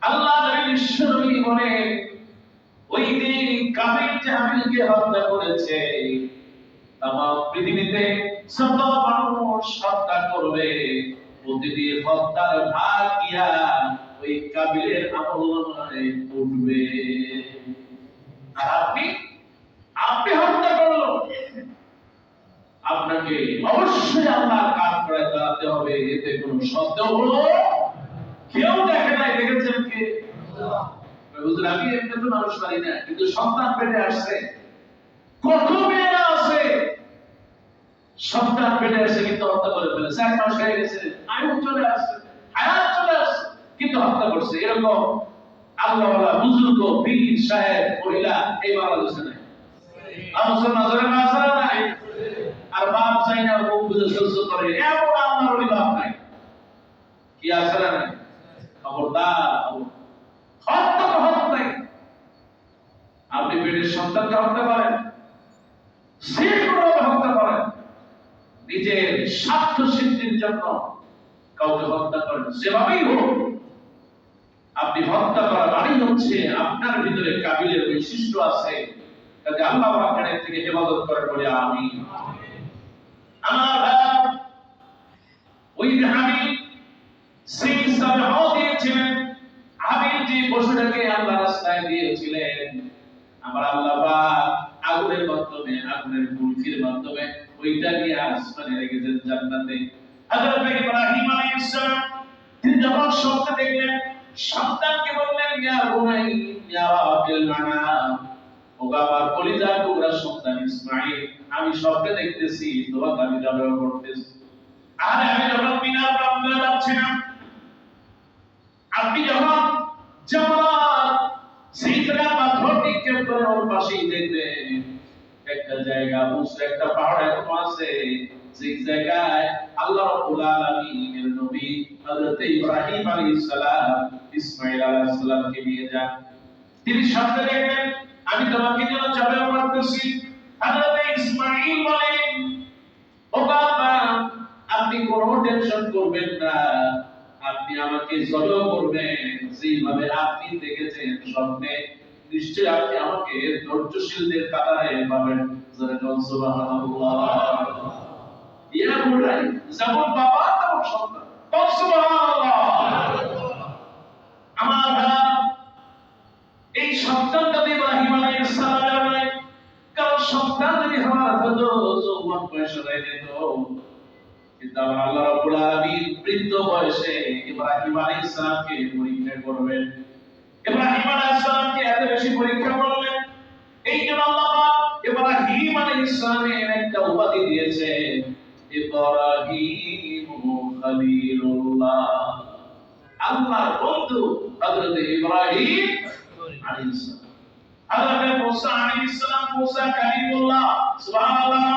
আল্লাহ নবী বিশ্বনবী বলেন, ওই দিন কাবিল যে হাবিলকে হত্যা করেছে, তামাম পৃথিবীতে সব মানুষ হত্যা করবে, প্রতিটি হত্যার ভাগ দিয়া ওই কাবিলের আমলনামায় উঠবে। আর আপনি হত্যা করলো, আপনাকে অবশ্যই আল্লাহর কাজ করে দাঁড়াতে হবে। এতে কোনো সন্দেহ হলো? কেউ দেখে নাই, দেখেছেন কে? হুজুর আমি এমনি তো মানুষ পারি না, কিন্তু সন্তান পেটে আসছে, কত মেয়েরা আছে সন্তান পেটে আসছে কিন্তু হত্যা করে ফেলেছে, 1 মাস হয়ে গেছে, আয়ু চলে আসছে, হায়াত চলে আসছে, কিন্তু হত্যা করছে। এরকম আল্লাহওয়ালা বুজুর্গ পীর সাহেব মহিলা এই বাংলাদেশে নাই। আমার নজরে না আসে নাই। আর বাপ চাই না, মুখ বুঝে সহ্য করে, এমন আল্লাহর ওলি বাপ নাই। কি আছে না নাই? খবরদার, হত্যা তো হত্যাই। আপনি পেটের সন্তানকে হত্যা করেন, যেকোনোভাবে হত্যা করেন, নিজের স্বার্থ সিদ্ধির জন্য কাউকে হত্যা করেন, যেভাবেই হোক, আপনি হত্যা করা মানেই হচ্ছে আপনার ভিতরে কাবিলের বৈশিষ্ট্য আছে। কাজে আল্লাহ আপনার থেকে হেফাজত করেন বলে আমি। আমার ভাই, ওই হাবিল সেই সাবহ দিয়েছিলেন, হাবিল যে পশুটাকে আল্লাহ রাস্তায় দিয়েছিলেন, আমার আল্লাহ পাক আগুনের মাধ্যমে, আগুনের ফুলকির মাধ্যমে ওইটা নিয়ে আসমানে রেখেছেন জান্নাতে। হযরত ইব্রাহিম আলাইহিস সালাম তিনি যখন স্বপ্ন দেখলেন, সন্তানকে বললেন, ইয়া বুনাই ইয়া রাবিল মানাম, ও বাবার কলিজার টুকরা সন্তান ইসমাঈল, আমি স্বপ্নে দেখতেছি তোমাকে আমি জবাই করতেছি। আর আমি যখন মিনার প্রান্তরে যাচ্ছিলাম, আপনি যখন জামাত পাশেই দেখবেন একটা জায়গা উঁচু একটা পাহাড় এরকম আছে, যে জায়গায় আল্লাহ রাব্বুল আলামিনের নবী হযরত ইব্রাহিম আলাইহিস সালাম ইসমাঈল আলাইহিস সালামকে নিয়ে যান। তিনি সামনে দেখলেন আমি তোমাকে যেন জবাই করতেছি। হযরত ইসমাঈল বলেন, ও বাবা আপনি কোনো টেনশন করবেন না, আপনি আমাকে জবাই করবেন যেভাবে আপনি দেখেছেন স্বপ্নে, নিশ্চয় আপনি আমাকে ধৈর্যশীলদের কাতারে পাবেন। সুবহানাল্লাহ। ইয়া বুড়াই যেমন বাবা তেমন সন্তান। সুবহানাল্লাহ। আমার ভাই এই সন্তানটা ইব্রাহিম আলাইহিস সালামের নয়, কারণ সন্তান যদি আমার হতো যৌবন বয়সে হয়ে যেত, কিন্তু আমার আল্লাহ রাব্বুল আলামিন বৃদ্ধ বয়সে ইব্রাহিম আলাইহিস সালামকে পরীক্ষা করবেন। ইব্রাহিম আলাইহিস সালামকে এত বেশি পরীক্ষা করলেন, এই জন্য আল্লাহ পাক ইব্রাহিম আলাইহিস সালামের একটা উপাধি দিয়েছেন, ইব্রাহিম খলিলুল্লাহ, আল্লাহর বন্ধু হযরত ইব্রাহিম আলাইহিস সালাম। হযরত মুসা আলাইহিস সালাম মুসা কালিমুল্লাহ, সুবহানাল্লাহ।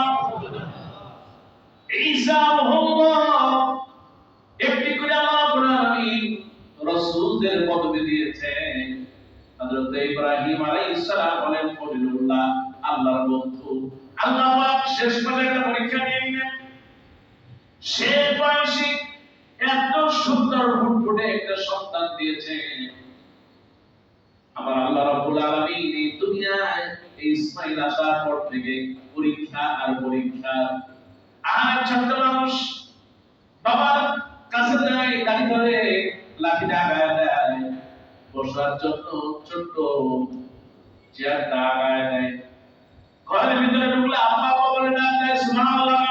ঈসা রূহুল্লাহ, একটি করে আল্লাহ রাব্বুল আলামিন রাসূলদের পদবি দিয়েছেন। হযরত ইব্রাহিম আলাইহিস সালাম হলেন খলিলুল্লাহ, আল্লাহর বন্ধু। আল্লাহ পাক শেষ পর্যায়ে একটা পরীক্ষা নিলেন। শেষ বয়সে এত সুন্দর ফুটফুটে একটা সন্তান দিয়েছেন। আমার আল্লাহ রাব্বুল আলামিন এই দুনিয়ায় ইসমাঈল আসার পর থেকে পরীক্ষা আর পরীক্ষা। আর ছোট্ট মানুষ বাবার কাছে যায়, গাড়ি ধরে লাঠিটা আগায় দেয়, বসার জন্য ছোট্ট চেয়ারটা আগায় দেয়। ঘরের ভিতরে ঢুকলে আব্বা বাবা বলে ডাক দেয়, সুবহানাল্লাহ।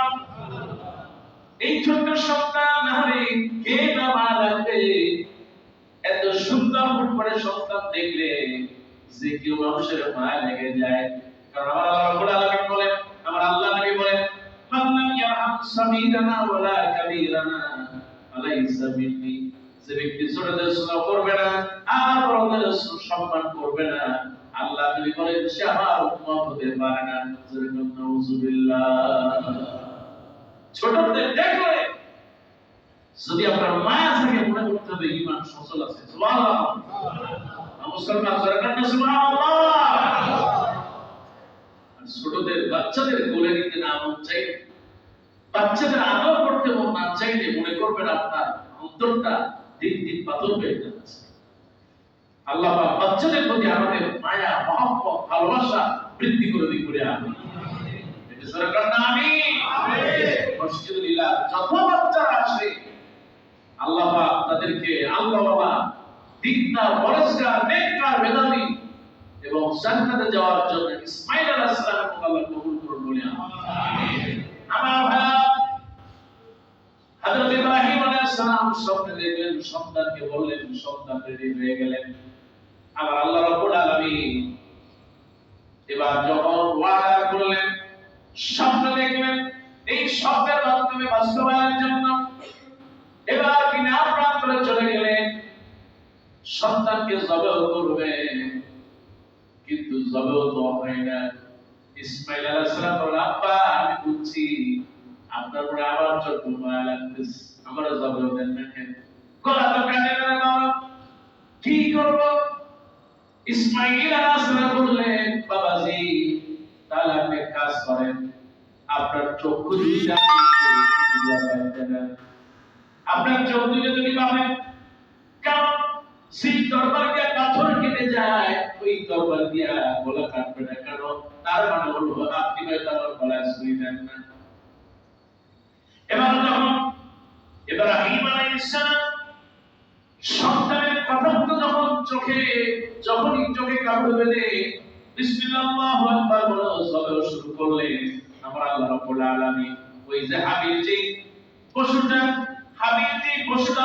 এই ছোট্ট সন্তান নারে কে না মা লাগবে, এত সুন্দর ফুটফুটে সন্তান দেখলে যে কেউ মানুষের মায়া লেগে যায়। কারণ আমার আল্লাহ রাব্বুল আলামিন বলেন, আমার আল্লাহ নবী বলেন, মাল্লাম ইয়ারহাম সাগীরানা ওয়ালা কাবীরানা ফালাইসা মিন্নি, যে ব্যক্তি ছোটদের স্নেহ করবে না আর বড়দের সম্মান করবে না, আল্লাহ নবী বলেন সে আমার উম্মত হতে পারে না। নাউযুবিল্লাহ। ছোটদের দেখলে যদি আপনার মায়া থাকে মনে করতে হবে ঈমান সচল আছে। সুবহানাল্লাহ। মুসলমান সরকার না, সুবহানাল্লাহ। ছোটদের বাচ্চাদের কোলে নিতে না মন চাইলে, বাচ্চাদের আদর করতে মন না চাইলে মনে করবেন আপনার অন্তরটা দিন দিন পাথর হয়ে যাচ্ছে। আল্লাহ পাক বাচ্চাদের প্রতি আমাদের মায়া মহব্বত ভালোবাসা বৃদ্ধি করে দিন করে আমিন। এটা সরকার না আমিন। মসজিদুল্লাহ যত বাচ্চারা আসে আল্লাহ পাক তাদেরকে আল্লাহওয়ালা, দিনদার, পরেশগার, নেককার, মেধাবী এবং জান্নাতে যাওয়ার জন্য ইসমাঈল আলাইহিস সালামকে আল্লাহ কবুল করুন বলে আমিন। আমার ভাই হযরত ইব্রাহিম আলাইহিস সালাম স্বপ্নে দেখলেন, সন্তানকে বললেন, সন্তান রেডি হয়ে গেলেন। আমার আল্লাহ রাব্বুল আলামিন এবার যখন ওয়াদা করলেন, স্বপ্ন দেখলেন, এই স্বপ্নের মাধ্যমে বাস্তবায়নের জন্য এবার বিনা প্রান্তরে চলে গেলেন, সন্তানকে জবাই করবেন, কিন্তু জবাই তো হয় না। ইসমাঈল আলাইহিস সালাম বলেন, আব্বা আমি বুঝছি আপনার পরে আবার চোখ মায়া লাগতেছে, আমার জবাই দেন না কেন? গলা তো কাটে না বাবা, কি করব? ইসমাঈল আলাইহিস সালাম বললেন, বাবাজি তাহলে আপনি কাজ করেন, আপনার চক্ষু দুইটা আপনার চোখ দুইটা যদি পাবেন, কারণ সেই তরবারি দিয়ে পাথর কেটে যায়, ওই তরবারি দিয়ে গলা কাটবে না, কারণ তার মানে হলো আপনি হয়তো আমার গলায় ছুরি দেন না। এবার যখন ইব্রাহিম আলাইহিস সালাম সন্তানের কথা মতো যখন যখনই চোখে কাপড় বেঁধে বিসমিল্লাহু আকবার বলে জবাই শুরু করলেন, আমার আল্লাহ রাব্বুল আলামিন ওই যে হাবিল যে পশুটা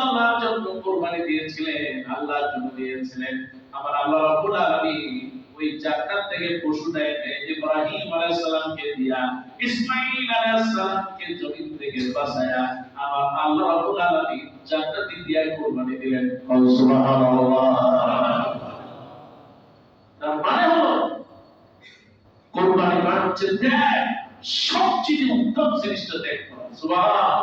আল্লাহর জন্য কুরবানি দিয়েছিলেন, আল্লাহর জন্য দিয়েছিলেন, আমার আল্লাহ রাব্বুল আলামিন ওই জান্নাত থেকে পশুটা এনে ইব্রাহিম আলাইহিস সালামকে দিয়া ইসমাঈল আলাইহিস সালামকে জমিন থেকে বাঁচায়া আমার আল্লাহ রাব্বুল আলামিন জান্নাতে দিয়া কুরবানি দিলেন। সুবহানাল্লাহ। তার মানে হলো হচ্ছে ত্যাগ, সবচেয়ে উত্তম জিনিসটা ত্যাগ করা। সুবহানাল্লাহ।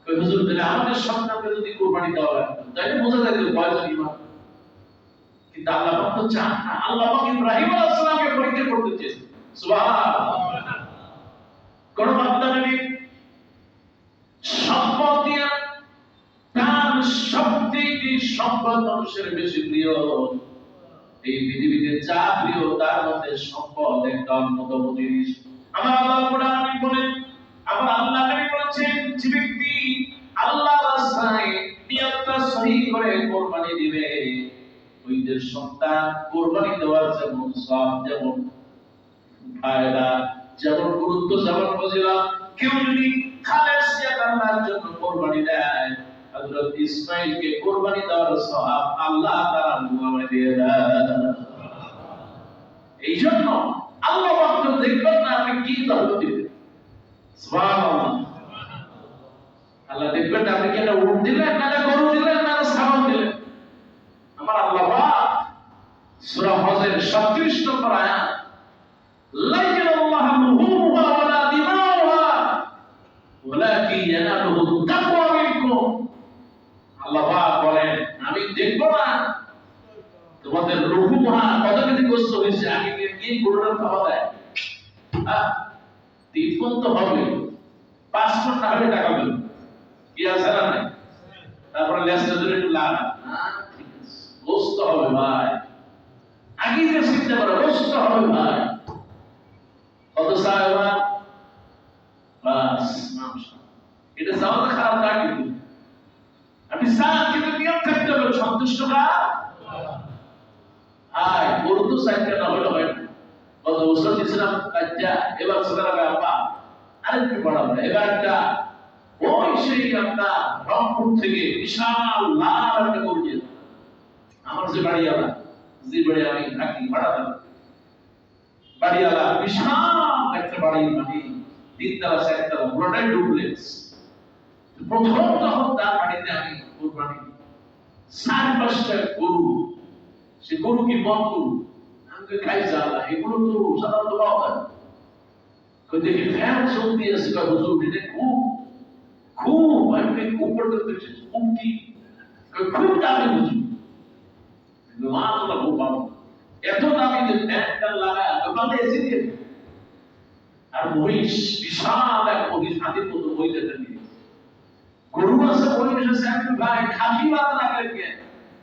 হুজুর বলে আমাদের সন্তানকে যদি কুরবানি দেওয়া হয় তাহলে বোঝা যায় যে কয়জন ঈমান। কিন্তু আল্লাহ পাক তো চান না। আল্লাহ পাক ইব্রাহিম আলাইহিস সালামকে পরীক্ষা করতে চেয়েছেন। সুবহানাল্লাহ। কোন বান্দা নবী সম্পদ দিয়ে তার সবথেকে সম্পদ মানুষের বেশি প্রিয়। এই পৃথিবীতে যা প্রিয় তার মধ্যে সম্পদ একটা অন্যতম জিনিস। আমার আল্লাহ কোরআনে বলেন, আমার আল্লাহ নবী বলেছেন, যে ব্যক্তি আল্লাহর রাস্তায় নিয়তটা সহিহ করে কুরবানি দিবে, ওই যে সন্তান কুরবানি দেওয়ার যেমন সওয়াব, যেমন ফায়দা, যেমন গুরুত্ব, যেমন ফজিলত, কেউ যদি খালেস আল্লাহর জন্য কুরবানি দেয়, হযরত ইসমাঈলকে কুরবানি দেওয়ার সওয়াব আল্লাহ তাআলা মুআমে দিয়ে দেন। এইজন্য আল্লাহ পাক দেখবেন না আপনি কি দান দিবেন। সুবহানাল্লাহ। আল্লাহ দেখবেন আপনি কি একটা উট দিলেন, না গরু দিলেন, না ছাগল দিলেন। আমার আল্লাহ পাক সূরা হজের 37 নম্বর আয়াত, লা ইয়ানাল্লাহু লুহুমুহা ওয়ালা দিমাউহা ওয়ালাকিন ইয়ানালুহু তাকওয়া মিনকুম। আল্লাহ পাক বলেন, আমি দেখব না তোমাদের লুহুমুহা কত কেজি গোশত হয়েছে, আগে কি গরুর খাওয়া দেয়? হ্যাঁ, 3 পণ তো হবে, 5 পণ না হলে টাকা দেবে, কি আছে না নাই? তারপরে লেসটা ধরে একটু লাগা, ঠিক আছে, গোশত হবে ভাই, আগে যে চিন্তা করে গোশত হবে ভাই, কত সাহেবা বাস মাংস, এটা যাওয়া খারাপ না। কিন্তু আপনি সাত কিন্তু নিয়ম থাকতে হবে সন্তুষ্ট করা। হাই গরু তো সাইডটা না হলে হয় না। গত বছর দিয়েছিলাম কাজটা, এবার সেটা ব্যাপার আরেকটু বাড়াবো, এবারটা ওই সেই আপনার রংপুর থেকে বিশাল লাল একটা গরু দিয়ে, আমার যে বাড়িওয়ালা, যে বাড়ি আমি থাকি ভাড়াতে, বাড়িওয়ালা বিশাল একটা বাড়ি, মানে 3 তলা 4 তলা পুরোটাই ডুপ্লেক্স। প্রথম যখন তার বাড়িতে আমি কুরবানি, 4-5টা গরু, সে গরু কি বন গরু, আমি খাই জানা এগুলো তো সাধারণত পাওয়া যায়। দেখি ফ্যান চলতে আছে, হুজুর এটা খুব খুব আমি খুব পড়তে খুব কি খুব দামি হুজুর, মাশাআল্লাহ খুব ভালো, এত দামি যে ফ্যানটা লাগায় দোকানে এসে দিয়ে, আর মহিষ বিশাল এক মহিষ, হাতির মতো মহিষটা নিয়ে গরু আছে, মহিষ আছে, আমি ভাই খাসি বাদ লাগলে কে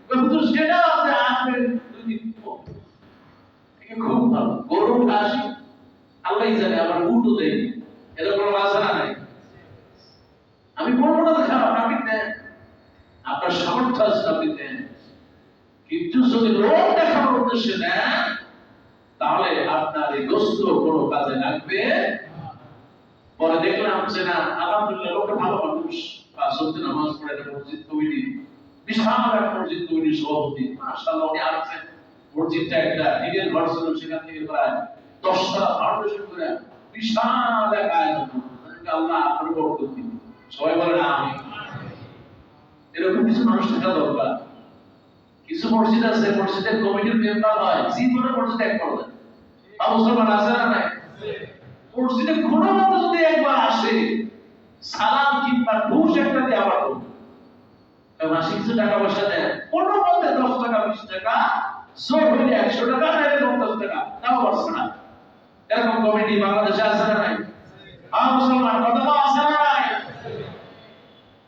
হুজুর সেটা আছে আসবে 2 দিন পর, খুব ভালো গরু খাসি আল্লাহই জানে, আমার উটও দেয়, এরকম আছে না নাই? আমি বলবো না খারাপ, আপনি দেন, আপনার সামর্থ্য আছে আপনি দেন, কিন্তু যদি লোক দেখানোর উদ্দেশ্যে নেন তাহলে আপনার এই গোশত কোনো কাজে লাগবে। পরে দেখলাম যে না আলহামদুলিল্লাহ লোকটা ভালো মানুষ, বা সত্যি নামাজ পড়ে মসজিদ কমিটি, বিশাল এক মসজিদ কমিটির সভাপতি, মাশাআল্লাহ উনি আসছেন, মসজিদটা একটা ডিটেল ভার্সন, সেখান থেকে প্রায় 10টা ফাউন্ডেশন করে বিশাল এক আয়োজন, আল্লাহ আপনার বরকত দিন, সবাই বলেন আমিন। এরকম কিছু মানুষ থাকা দরকার। কিছু মসজিদ আছে, মসজিদের কমিটির মেম্বার হয়, জীবনে মসজিদ এক করে দেয়, মুসলমান আছে না নাই? মসজিদে কোনো মতো যদি একবার আসে, সালাম কিংবা ঘুষ একটা দিয়ে আবার করবে, মাসে কিছু টাকা পয়সা দেয়, কোনো মতে 10 টাকা 20 টাকা, জোর হইলে 100 টাকা, নাইলে 50 টাকা, তাও পারছে না। এরকম কমিটি বাংলাদেশে আছে না নাই? মুসলমান কথা আছে না নাই?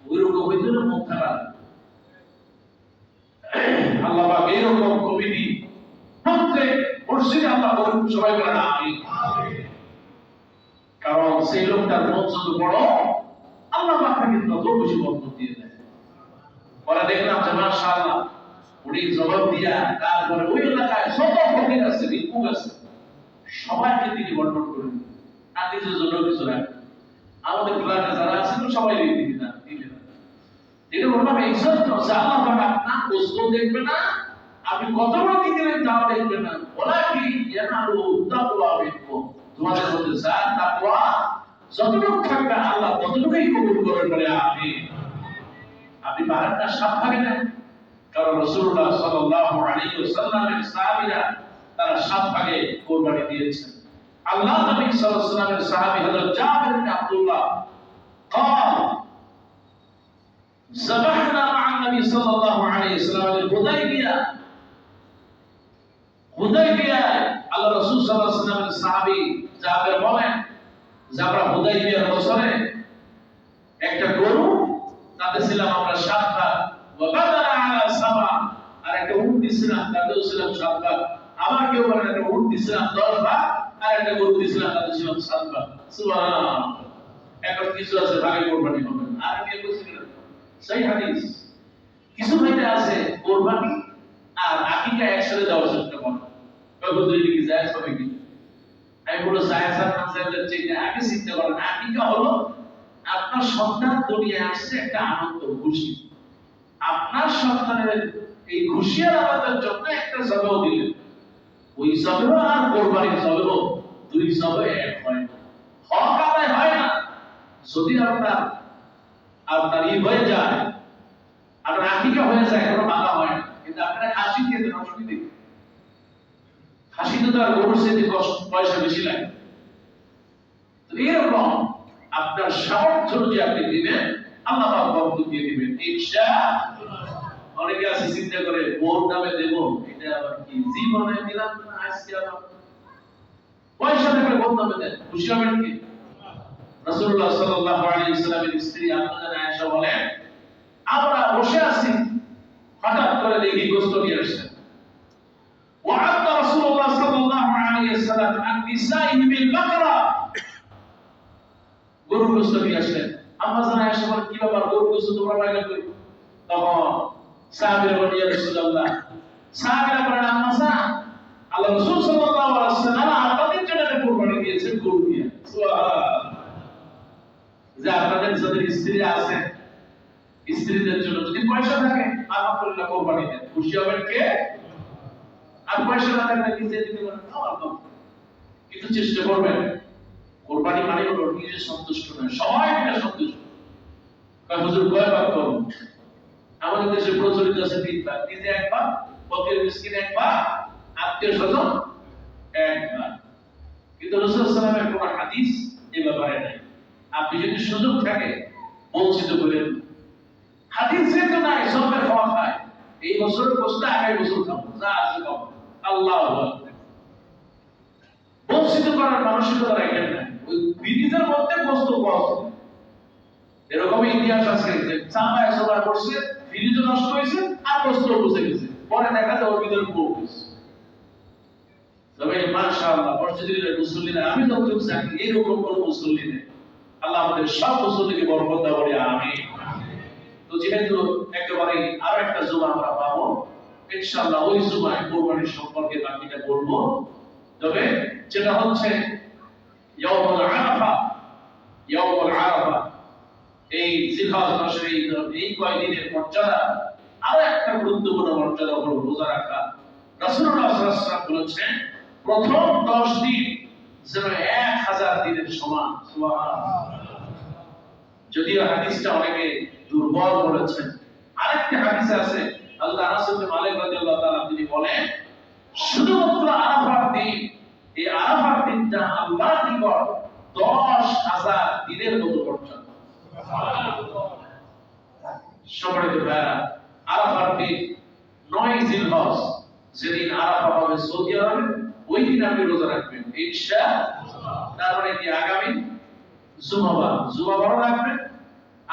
ওইরকম হইতে না মুখ খারাপ। আল্লাহ পাক এইরকম কমিটি প্রত্যেক মসজিদে আল্লাহ করুন, সবাই বলেন আমিন। কারণ সেই লোকটার মন যত বড়, আল্লাহ পাক তাকে তত বেশি বরকত দিয়ে দেয়। পরে দেখলাম যে মাশাআল্লাহ উনি জবাব দিয়া, তারপরে ওই এলাকায় যত ফকির আছে, ভিক্ষুক আছে, সবাইকে তিনি বন্টন করেন, আর নিজের জন্য কিছু রাখেন। আমাদের ফ্ল্যাটে যারা আছেন সবাই দিলেন না, এটা বললাম এক্সাক্ট আছে। আল্লাহ পাক আপনার গোশত দেখবে না, আপনি কত বড় কি দিলেন তাও দেখবে না, বলা কি ইয়ানালু তাকওয়া মিনকুম, তোমাদের মধ্যে যার তাকওয়া যতটুকু থাকবে আল্লাহ ততটুকুই কবুল করেন, বলে আমিন। আপনি পারেন না 7 ভাগে নেন, কারণ রাসূলুল্লাহ সাল্লাল্লাহু আলাইহি ওয়াসাল্লামের সাহাবীরা তারা 7 ভাগে কুরবানি দিয়েছেন। আল্লাহ নবী সাল্লাল্লাহু আলাইহি ওয়াসাল্লামের সাহাবী হযরত জাবির ইবনে আব্দুল্লাহ قال ذبحنا مع النبي صلى الله عليه وسلم الحديبية আল্লাহ রাসূল সাল্লাল্লাহু আলাইহি ওয়াসাল্লামের সাহাবী জাবির বলেন যে আমরা হুদাইবিয়ার বছরে একটা গরু কাঁদেছিলাম আমরা 7 ভাগ ওয়া বাদারা আলা সাবা আর একটা উট দিছিলাম তাতেও ছিলাম 7 ভাগ আবার কেউ বলেন একটা উট দিছিলাম 10 ভাগ আর একটা গরু দিছিলাম তাতে ছিলাম 7 ভাগ সুবহানাল্লাহ এখন কিছু আছে ভাগে কোরবানি হবে আর কেউ বলছিলেন সেই হাদিস কিছু ভাইতে আছে কোরবানি আর আকিকা একসাথে দেওয়ার চেষ্টা করে কতদিন কি যায় সবাই কি আমি বলো সায়াসার নামজাদের চেয়ে আগে চিন্তা করেন আকিকা হলো আপনার সন্তান দুনিয়ায় আসছে একটা আনন্দ খুশি আপনার সন্তানের এই খুশি আর আনন্দের জন্য একটা জবাব দিলেন ওই জবাব আর কোরবানির জবাব দুই জবাব এক হয় হক আদায় হয় না যদি আপনার ই হয়ে যায় আপনার আকিকা হয়ে যায় কোনো বাধা হয় না কিন্তু আপনারা হাসি খেতে অসুবিধা হাসিতে তো আর গরুর চেয়ে পয়সা বেশি লাগে তো এরকম আপনার সামর্থ্য অনুযায়ী আপনি দিবেন আল্লাহ পাক বরকত দিয়ে দিবেন ইনশাআল্লাহ অনেকে আছে চিন্তা করে বোর নামে দেব এটা আবার কি জীবনে দিলাম না আজকে আবার পয়সা থাকলে বোর নামে দেন খুশি হবেন কি রাসূলুল্লাহ সাল্লাল্লাহু আলাইহি ওয়াসাল্লামের স্ত্রী আম্মা আয়েশা বলেন আমরা বসে আছি হঠাৎ করে দেখি গোশত নিয়ে আসছেন وعد رسول الله صلى الله عليه وسلم عن نسائه بالبقرة গরুর গোশত নিয়ে আসলেন আম্মা জানা আয়েশা বলেন কি ব্যাপার গরুর গোশত তোমরা বাইরে কই তখন সাহাবীরা বলেন ইয়া রাসূলুল্লাহ সাহাবীরা বলেন আম্মা জান আল্লাহ রাসূল সাল্লাল্লাহু আলাইহি ওয়াসাল্লাম আপনাদের জন্য একটা কুরবানি দিয়েছেন গরু দিয়ে সুবহানাল্লাহ যে আপনাদের যাদের স্ত্রী আছে স্ত্রীদের জন্য যদি পয়সা থাকে আলহামদুলিল্লাহ কুরবানি দেন খুশি হবেন কে আর পয়সা না থাকলে নিজে দিতে পারেন কিন্তু চেষ্টা করবেন কোরবানি মানে হলো নিজে সন্তুষ্ট নয় সবাই মিলে সন্তুষ্ট হুজুর কয়বার করুন আমাদের দেশে প্রচলিত আছে 3 বার নিজে একবার ফকির মিসকিন একবার আত্মীয় স্বজন একবার কিন্তু রাসূল সাল্লাল্লাহু আলাইহি ওয়াসাল্লামের কোন হাদিস এই ব্যাপারে নাই আপনি যদি সুযোগ থাকে বঞ্চিত করেন হাদিসে তো নাই সবের খাওয়া খায় এই বছর গোশত আগামী বছর খাবো যা আছে খাবো আল্লাহু আকবার বঞ্চিত করার মানসিকতা রাখেন না ওই বিধিদের মধ্যে গোশত কষ্ট এরকম ইতিহাস আছে যে চাপায় সবাই করছে ফ্রিজ নষ্ট হয়েছে আর গোশত বসে গেছে পরে দেখা যায় ওর ভিতরে পড়ছে তবে মাশাআল্লাহ মসজিদের মুসল্লিরা আমি তো চোখ জানি এরকম কোন মুসল্লি নেই আল্লাহ আমাদের সব মুসল্লিকে বরকত দাও বলে আমিন তো যেহেতু একেবারে আরো একটা জুমা আমরা পাবো ইনশাআল্লাহ ওই জুমায় কুরবানির সম্পর্কে বাকিটা বলবো তবে যেটা হচ্ছে ইয়াউমুল আরাফা এই জিলহজ মাসের এই কয়েকদিনের মর্যাদা আরো একটা গুরুত্বপূর্ণ মর্যাদা হলো রোজা রাখা রাসূলুল্লাহ সাল্লাল্লাহু আলাইহি ওয়াসাল্লাম বলেছেন প্রথম 10 দিন যেন 1000 দিনের সমান সুবহানাল্লাহ যদিও হাদিসটা অনেকে দুর্বল বলেছেন আরেকটা হাদিস আছে হযরত আনাস ইবনে মালিক রাদিয়াল্লাহু তাআলা তিনি বলেন শুধুমাত্র আরাফার দিন এই আরাফার দিনটা আল্লাহর নিকট 10000 দিনের মতো পর্যন্ত সুবহানাল্লাহ সম্মানিত ভাইরা আরাফার দিন 9 জিলহজ যেদিন আরাফা হবে সৌদি আরবে ওই দিন আপনি রোজা রাখবেন ইনশাআল্লাহ তারপরে কি আগামী জুমাবার রাখবেন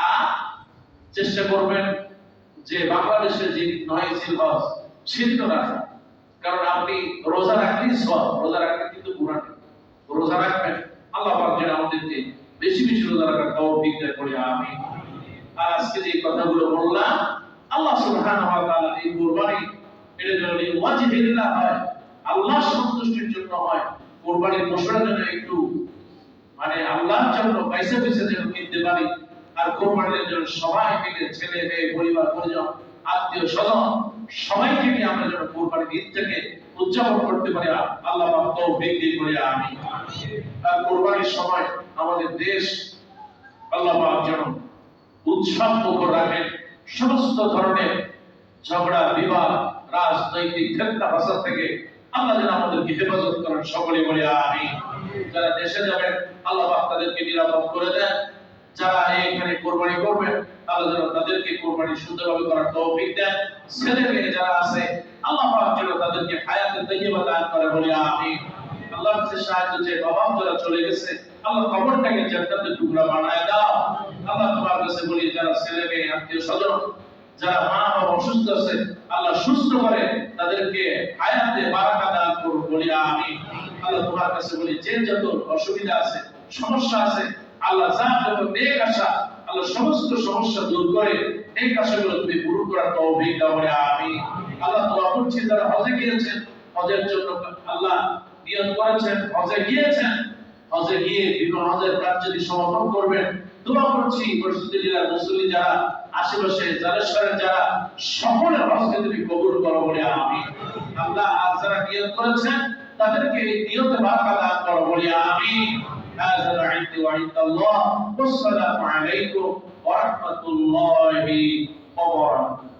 আর চেষ্টা করবেন যে বাংলাদেশে যে 9 জিলহজ সেদিন রাখা কারণ আপনি রোজা রাখলেই সওয়াব রোজা রাখলে কিন্তু গুনাহ নেই রোজা রাখবেন আল্লাহ পাক যেন আমাদেরকে বেশি বেশি রোজা রাখার তৌফিক দান করে আমিন আর আজকে যে কথাগুলো বললাম আল্লাহ সুবহানাহু ওয়া তাআলা এই কুরবানি এটা যেন ওয়াজিবিল্লাহ হয় আল্লাহ সন্তুষ্টির জন্য হয় কুরবানির পশুরা যেন একটু মানে আল্লাহর জন্য পয়সা যেন কিনতে পারি আর কোরবানির জন্য সবাই মিলে ছেলে মেয়ে পরিবার পরিজন আত্মীয় স্বজন সবাইকে নিয়ে আমরা যেন কোরবানির ঈদটাকে উদযাপন করতে পারি আল্লাহ পাক তৌফিক দিন করে আমিন আর কোরবানির সময় আমাদের দেশ আল্লাহ পাক যেন উৎসব মুখর রাখেন সমস্ত ধরনের ঝগড়া বিবাদ রাজনৈতিক ক্ষেত্র ভাষা থেকে আল্লাহ যেন আমাদেরকে হেফাজত করেন, সকলে বলি আমিন। যারা দেশে যাবেন আল্লাহ পাক তাদেরকে নিরাপদ করে দেন। যারা এখানে কোরবানি করবেন আল্লাহ যেন তাদেরকে কোরবানি সুন্দরভাবে করার তৌফিক দেন। ছেলে মেয়ে যারা আছে আল্লাহ পাক যেন তাদেরকে হায়াতে তাইয়্যিবা দান করে, বলি আমিন। আল্লাহর কাছে সাহায্য চেয়ে বাবা যারা চলে গেছে আল্লাহ কবরটাকে জান্নাতের টুকরা বানায় দাও। আল্লাহ তোমার কাছে বলি যারা ছেলে মেয়ে আত্মীয় স্বজন যারা মা বাবা অসুস্থ আছে আল্লাহ সুস্থ করে তাদেরকে হায়াতে বারাকা দান করুন, বলি আমিন। আল্লাহ তোমার কাছে বলি যে যত অসুবিধা আছে সমস্যা আছে আল্লাহ যা যত নেক আশা আল্লাহ সমস্ত সমস্যা দূর করে নেক আশাগুলো তুমি পূরণ করার তৌফিক দাও, বলি আমিন। আল্লাহ দোয়া করছি যারা হজে গিয়েছেন হজের জন্য আল্লাহ নিয়ত করেছেন, হজে গিয়েছেন, হজে গিয়ে বিভিন্ন হজের কাজ যদি সমাপন করবেন দোয়া করছি পরিস্থিতি জেলার মুসল্লি যারা আশেপাশে জালেশ্বরের যারা সকলের হজকে তুমি কবুল করো, বলে আমিন। আল্লাহ আজ যারা নিয়ত করেছেন তাদেরকে এই নিয়তে বারাকা দান করো, বলে আমিন। هذا عندي وعند الله والسلام عليكم ورحمة الله وبركاته।